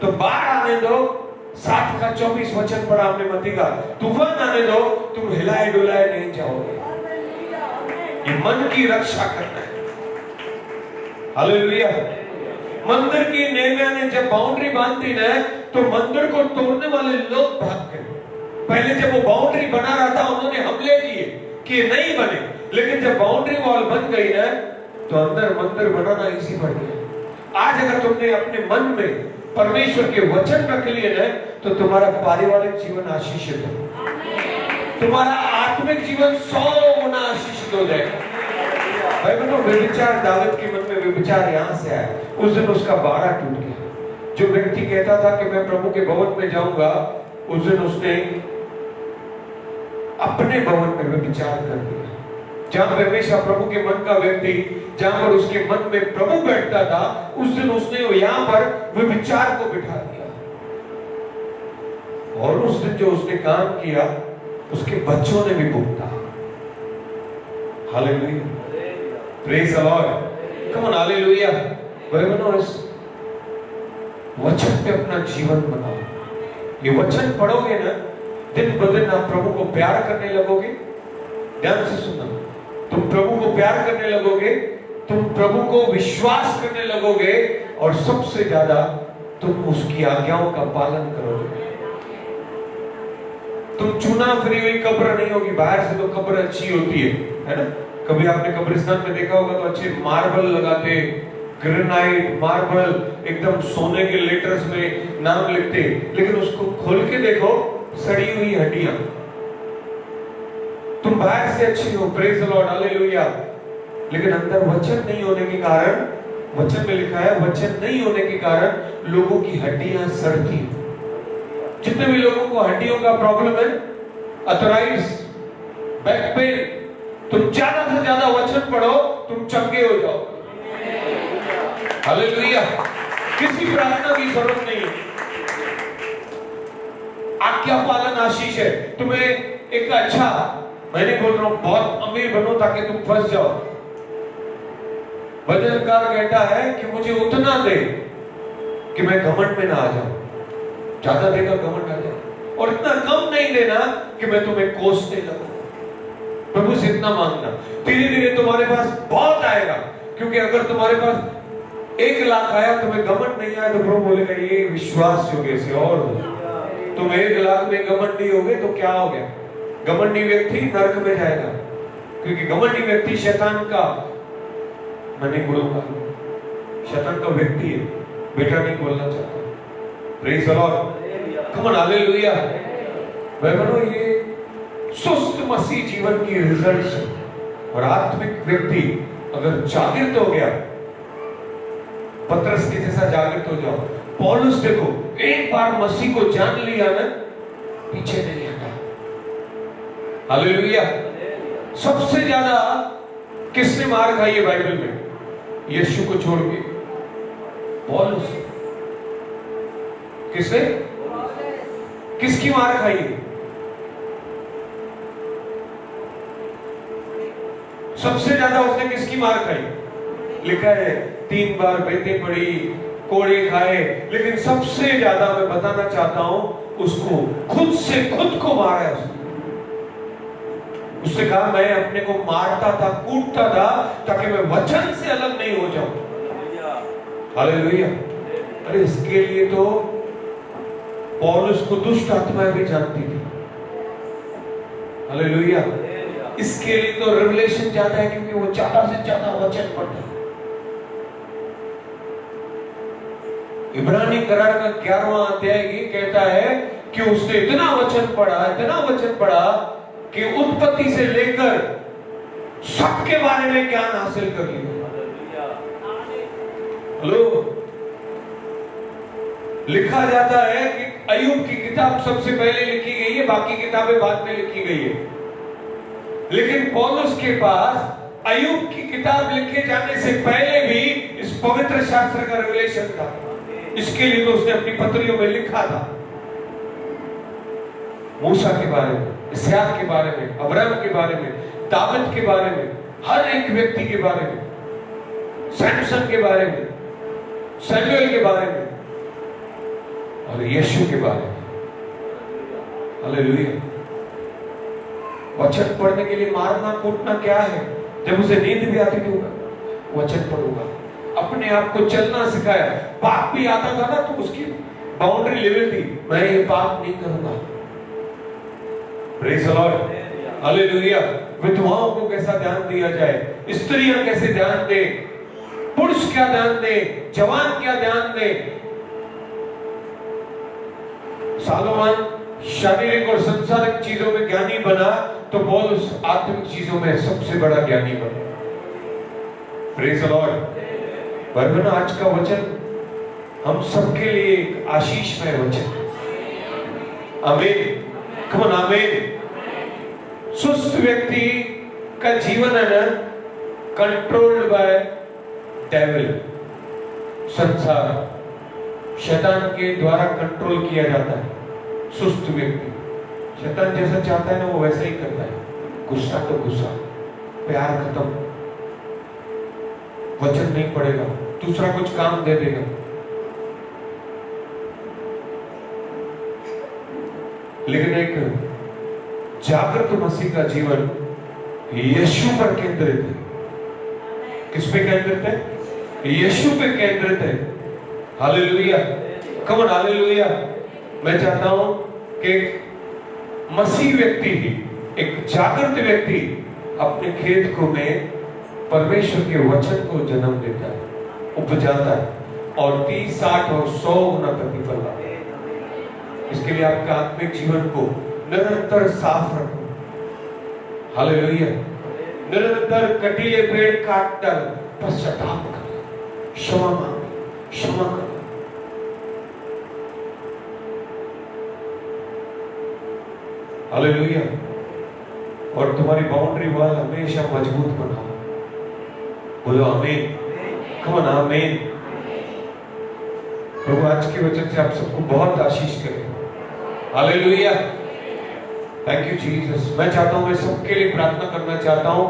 तो बाढ़ आने दो, 7 का 24 वचन पढ़ा हमने मत्ती का, तूफान आने दो, तुम हिलाए डुलाए नहीं जाओगे। ये मन की रक्षा करना है। हालेलुया। मंदिर की नेहमिया ने जब बाउंड्री बांधी ना, तो मंदिर को तोड़ने वाले लोग भाग गए। पहले जब वो बाउंड्री बना रहा था, उन्होंने हमले किए कि नहीं बने, लेकिन जब बाउंड्री वॉल बन गई ना, तो अंदर मंदिर बनाना इजी पड़ गया। आज अगर तुमने अपने मन में परमेश्वर के वचन रख लिए ना, तो तुम्हारा पारिवारिक जीवन आशीषित हो, तुम्हारा आत्मिक जीवन 100 गुना आशीषित हो जाएगा। भाई बहनों, व्यभिचार, दाऊद के मन में व्यभिचार यहां से आया। उस दिन उसका बाड़ा टूट गया। जो व्यक्ति कहता था कि मैं प्रभु के भवन में जाऊंगा, उस दिन उसने अपने भवन में व्यभिचार कर दिया। जहां पे हमेशा प्रभु के मन का व्यक्ति, जहां पर उसके मन में प्रभु बैठता था, उस दिन उसने यहां पर व्यभिचार को बिठा दिया। और उस दिन जो उसने काम किया, उसके बच्चों ने भी भुगता। Hallelujah, praise the Lord, come on, hallelujah. भाई बहनों, इस वचन पे अपना जीवन बनाओ। ये वचन पढ़ोगे ना, दिन ब दिन आप प्रभु को प्यार करने लगोगे। ध्यान से सुनना, तुम प्रभु को प्यार करने लगोगे, तुम प्रभु को विश्वास करने लगोगे, और सबसे ज्यादा तुम उसकी आज्ञाओं का पालन करोगे। तुम चुना फिरी हुई कब्र नहीं होगी। बाहर से तो कब्र अच्छी होती है ना, कभी आपने कब्रिस्तान में देखा होगा तो अच्छे मार्बल लगाते, ग्रेनाइट मार्बल, एकदम सोने के लेटर्स में नाम लिखते, लेकिन उसको खोल के देखो, सड़ी हुई हड्डियां। तुम बाहर से अच्छी हो, प्रेज द लॉर्ड, हालेलुया, लेकिन अंदर वचन नहीं होने के कारण, वचन में लिखा है वचन नहीं होने के कारण लोगों की हड्डियां सड़ती। जितने भी लोगों को हड्डियों का प्रॉब्लम है, अर्थराइटिस, बैक पेन, तुम ज्यादा से ज्यादा वचन पढ़ो, तुम चंगे हो जाओ। हालेलुया, किसी प्रार्थना की जरूरत नहीं है। आज्ञा पालन आशीष है। तुम्हें एक अच्छा, मैं नहीं बोल रहा हूं बहुत अमीर बनो ताकि तुम फंस जाओ। भजनकार कहता है कि मुझे उतना दे कि मैं घमंड में ना आ जाऊं, ज्यादा देगा घमंड आ जाए, और इतना कम नहीं देना कि मैं तुम्हें कोसने लगूं। प्रभु से इतना मांगना, धीरे धीरे तुम्हारे पास बहुत आएगा। क्योंकि अगर तुम्हारे पास 1 लाख आया, तुम्हें घमंड नहीं आया, तो प्रभु बोलेगा ये विश्वास योग्य से और तुम 1 लाख में घमंडी हो गए तो क्या हो गया? घमंडी व्यक्ति नरक में जाएगा, क्योंकि घमंडी व्यक्ति शैतान का, मैं नहीं बोलूंगा, शैतान का व्यक्ति है, बेटा नहीं बोलना चाहता। Praise the Lord, come on, hallelujah. भाई बनो, ये सुस्त मसीह जीवन की रिजल्ट्स है। और आत्मिक व्यक्ति अगर जागृत हो गया, पतरस के जैसा जागृत हो जाओ। पौलुस देखो, एक बार मसीह को जान लिया ना, पीछे नहीं हटा। हालेलुया। सबसे ज्यादा किसने मार खाई है बाइबल में? यीशु को छोड़ के पौलुस। किसने? किसकी मार खाई है? सबसे ज्यादा उसने किसकी मार खाई? लिखा है 3 बार बेटे पड़ी, कोड़े खाए, लेकिन सबसे ज्यादा मैं बताना चाहता हूं, उसको खुद से खुद को मारा है उसने। उसने कहा मैं अपने को मारता था, कूटता था, ताकि मैं वचन से अलग नहीं हो जाऊं। हालेलुया। अरे इसके लिए तो पौलुस को दुष्ट आत्माएं भी जानती थी। हालेलुया। इसके लिए तो रिवलेशन ज्यादा है, क्योंकि वो ज्यादा से ज्यादा वचन पढ़ता है। इब्रानी करार का 11वां अध्याय ये कहता है कि उसने इतना वचन पढ़ा कि उत्पत्ति से लेकर सबके बारे में ज्ञान हासिल कर लिया। हेलो, लिखा जाता है कि अय्यूब की किताब सबसे पहले लिखी गई है, बाकी किताबें बाद में लिखी गई है। लेकिन पौलुस के पास अय्यूब की किताब लिखे जाने से पहले भी इस पवित्र शास्त्र का रिवलेशन था। इसके लिए तो उसने अपनी पत्रियों में लिखा था, मूसा के बारे में, इसहाक के बारे में, अब्राहम के बारे में, दाऊद के बारे में, हर एक व्यक्ति के बारे में, सैमसन के बारे में, सैमुएल के बारे में, और यीशु के बारे में। हालेलुया। वचन पढ़ने के लिए मारना कूटना क्या है? जब उसे नींद भी आती थी, वचन पढ़ूंगा, अपने आप को चलना सिखाया। पाप भी आता था ना, तो उसकी बाउंड्री लेवल थी, मैं ये पाप नहीं करूंगा। Praise the Lord, hallelujah. विधवाओं को कैसा ध्यान दिया जाए, स्त्रियां कैसे ध्यान दे, पुरुष क्या ध्यान दे, जवान क्या ध्यान दे। सालोमान शारीरिक और संसारिक चीजों में ज्ञानी बना, तो पौलुस आत्मिक चीजों में सबसे बड़ा ज्ञानी बना। Praise the Lord. बरबना, आज का वचन हम सबके लिए आशीषमय वचन। आमीन, कम ऑन, आमीन। सुस्त व्यक्ति का जीवन है ना, कंट्रोल्ड बाय डेविल, संसार, शैतान के द्वारा कंट्रोल किया जाता है। सुस्त व्यक्ति शैतान जैसा चाहता है ना, वो वैसा ही करता है। गुस्सा तो गुस्सा, प्यार खत्म, वचन नहीं पड़ेगा, दूसरा कुछ काम दे देगा। लेकिन एक जागृत मसीह का जीवन यीशु पर केंद्रित है। किस पे केंद्रित है? यीशु पे केंद्रित है। Hallelujah, come on, hallelujah. मैं चाहता हूं कि मसीह व्यक्ति ही, एक जागृत व्यक्ति अपने खेत को में परमेश्वर के वचन को जन्म देता है, उपजाता है और 30, 60 और 100 गुना प्रतिफल लाता है। इसके लिए आपके आत्मिक जीवन को निरंतर साफ रखो। हालेलुया। निरंतर कटीले पेड़ काट डाल, पश्चाताप करो, क्षमा मांगो, क्षमा करो। हालेलुया। और तुम्हारी बाउंड्री वॉल हमेशा मजबूत बनाओ। बोलो आमीन। कम ऑन आमीन। प्रभु आज के वचन से आप सबको बहुत आशीष करे। हालेलुया। Thank you Jesus. मैं चाहता हूं, मैं सबके लिए प्रार्थना करना चाहता हूं।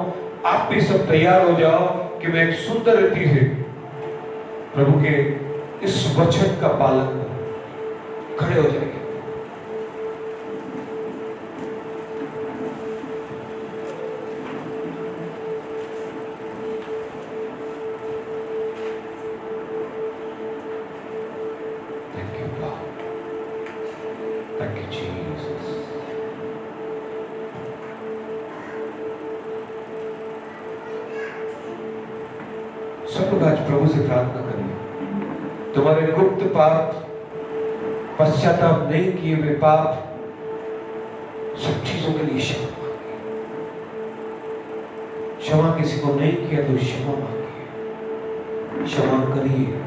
आप भी सब तैयार हो जाओ कि मैं एक सुंदर रीति से प्रभु के इस वचन का पालन करूं। खड़े हो जाएंगे। Thank you God. Thank you Jesus. सब लोग आज प्रभु से प्रार्थना करिए। तुम्हारे गुप्त पाप, पश्चाताप नहीं किए हुए पाप, सब चीजों के लिए क्षमा मांगिए। क्षमा किसी को नहीं किया तो क्षमा मांगिए, क्षमा करिए।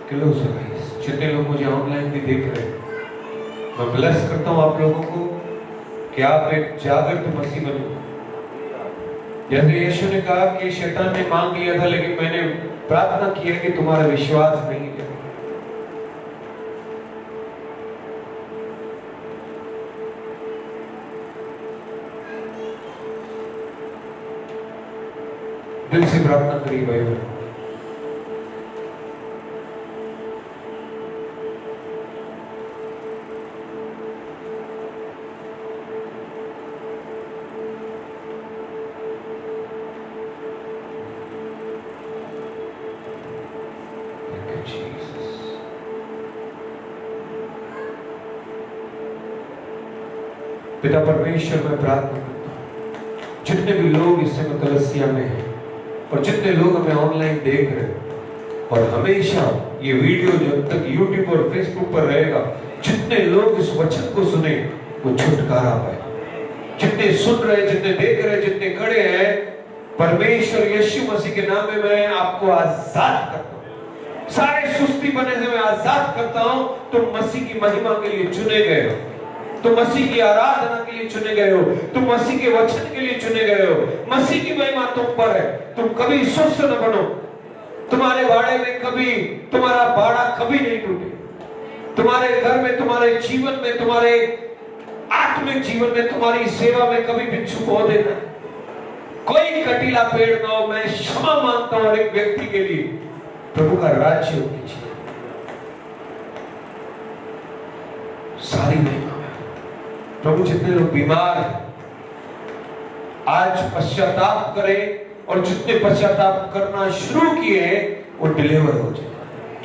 Close eyes. जितने लोग मुझे ऑनलाइन भी देख रहे हैं, मैं ब्लेस करता हूं आप लोगों को कि आप एक जागृत मसीह बनो। जैसे यीशु ने कहा कि शैतान ने मांग लिया था, लेकिन मैंने प्रार्थना की है कि तुम्हारा विश्वास नहीं है। दिल से प्रार्थना करिए भाई बहन। पिता परमेश्वर, मैं प्रार्थना करता हूं जितने भी लोग इस समय कलीसिया में हैं और जितने लोग हमें ऑनलाइन देख रहे हैं और हमेशा ये वीडियो जब तक यूट्यूब और फेसबुक पर रहेगा, जितने लोग इस वचन को सुने वो छुटकारा पाए। जितने सुन रहे, जितने देख रहे, जितने खड़े हैं, परमेश्वर यीशु मसीह के नाम में मैं आपको आजाद करता हूं। सारे सुस्ती बने से मैं आजाद करता हूं। तुम मसीह की महिमा के लिए चुने गए हो, तुम मसीह की आराधना के लिए चुने गए हो, तुम मसीह के वचन के लिए चुने गए हो। मसीह की महिमा तुम पर है। तुम कभी सुस्त न बनो। तुम्हारे बाड़े में कभी, तुम्हारा बाड़ा कभी नहीं टूटे। तुम्हारे घर में, तुम्हारे जीवन में, तुम्हारे आत्मिक जीवन में, तुम्हारी सेवा में कभी बिच्छू पौधे न, कोई कटीला पेड़ न हो। मैं क्षमा मांगता हूं हर एक व्यक्ति के लिए। प्रभु का राज्य हो कीजिए। सारी महिमा प्रभु। जितने लोग बीमार हैं आज पश्चाताप करें, और जितने पश्चाताप करना शुरू किए हैं वो डिलीवर हो जाए,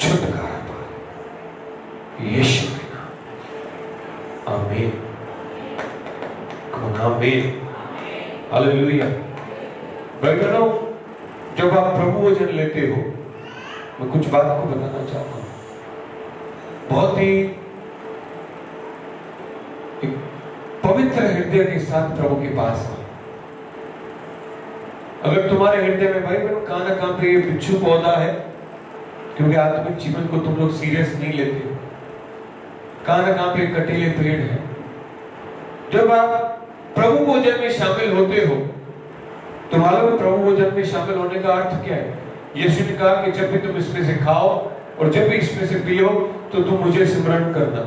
छुटकारा पाए यीशु के नाम। आमीन। आमीन। हालेलुया। भाइयों, जब आप प्रभु वचन लेते हो, मैं कुछ बात को बताना चाहता हूं। बहुत ही पवित्र हृदय के साथ प्रभु के पास आओ। अगर तुम्हारे हृदय में भाई बहन कहां ना कहां पे ये बिच्छू पौधा है, क्योंकि आत्मिक जीवन को तुम लोग सीरियस नहीं लेते, कहां ना कहां पे कटीले पेड़ है। जब आप प्रभु भोजन में शामिल होते हो तो मालूम है प्रभु भोजन में शामिल होने का अर्थ क्या है? यीशु ने कहा कि जब भी तुम इसमें से खाओ और जब भी इसमें से पियो तो तुम मुझे स्मरण करना।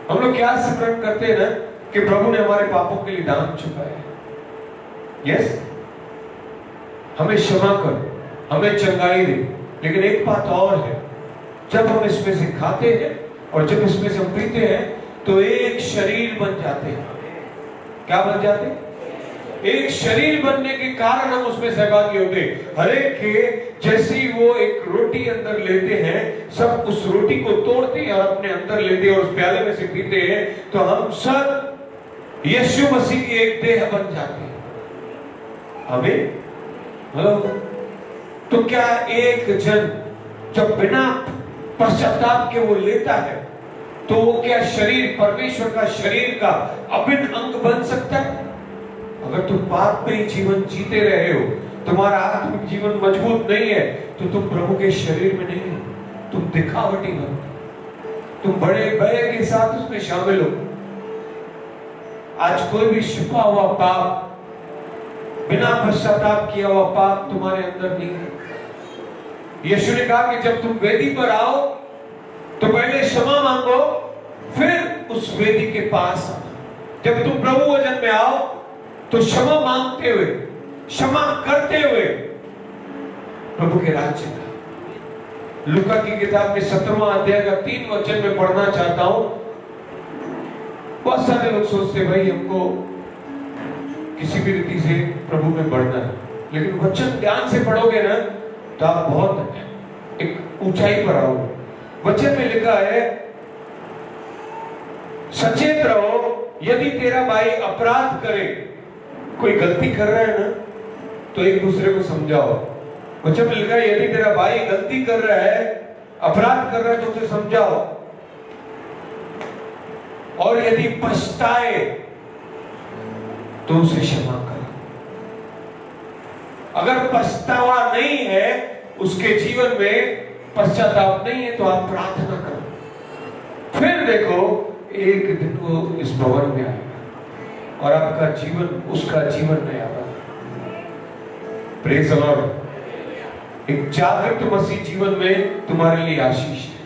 हम लोग क्या स्मरण करते हैं ना कि प्रभु ने हमारे पापों के लिए दान चुकाया। यस, हमें क्षमा कर, हमें चंगाई दे। लेकिन एक बात और है, जब हम इसमें से खाते हैं और जब इसमें से हम पीते हैं तो एक शरीर बन जाते हैं। क्या बन जाते हैं? एक शरीर बनने के कारण हम उसमें सहभागी होते हैं। हर एक के जैसी वो एक रोटी अंदर लेते हैं, सब उस रोटी को तोड़ते हैं और अपने अंदर लेते हैं और उस प्याले में से पीते हैं, तो हम सब यीशु मसीह की एक देह बन जाते हैं। हमें हेलो, तो क्या एक जन जब बिना पश्चाताप के वो लेता है, तो वो क्या शरीर परमेश्वर का शरीर का अभिन्न अंग बन सकता है? अगर तुम पाप में ही जीवन जीते रहे हो, तुम्हारा आत्मिक जीवन मजबूत नहीं है, तो तुम प्रभु के शरीर में नहीं हो, तुम दिखावटी हो, तुम बड़े भय के साथ उसमें शामिल हो। आज कोई भी छुपा हुआ पाप, बिना पश्चाताप किया हुआ पाप तुम्हारे अंदर नहीं है। यीशु ने कहा कि जब तुम वेदी पर आओ तो पहले क्षमा मांगो, फिर उस वेदी के पास आना। जब तुम प्रभु वचन में आओ तो क्षमा मांगते हुए, क्षमा करते हुए प्रभु के राज्य का। लूका की किताब में 17वां अध्याय का 3 वचन में पढ़ना चाहता हूं। बहुत सारे लोग सोचते भाई हमको किसी भी रीति से प्रभु में बढ़ना है, लेकिन वचन ध्यान से पढ़ोगे ना तो आप बहुत एक ऊंचाई पर आओगे। वचन में लिखा है, सचेत रहो, यदि तेरा भाई अपराध करे, कोई गलती कर रहा है ना, तो एक दूसरे को समझाओ। वचन में लिखा है, यदि तेरा भाई गलती कर रहा है, अपराध कर रहा है, तो उसे समझाओ, और यदि पछताए तो उसे क्षमा करो। अगर पछतावा नहीं है, उसके जीवन में पश्चाताप नहीं है, तो आप प्रार्थना करो। फिर देखो एक दिन वो इस भवन में आएगा और आपका जीवन, उसका जीवन नया बना। Praise the Lord. एक जागृत मसीह जीवन में तुम्हारे लिए आशीष है।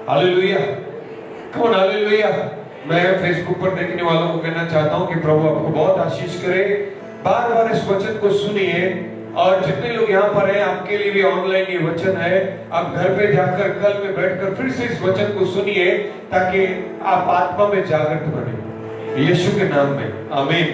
हालेलुया, कौन हालेलुया। मैं फेसबुक पर देखने वालों को कहना चाहता हूं कि प्रभु आपको बहुत आशीष करे। बार बार इस वचन को सुनिए, और जितने लोग यहाँ पर हैं आपके लिए भी ऑनलाइन ये वचन है। आप घर पे जाकर कल में बैठकर फिर से इस वचन को सुनिए, ताकि आप आत्मा में जागृत बने, यीशु के नाम में, आमीन।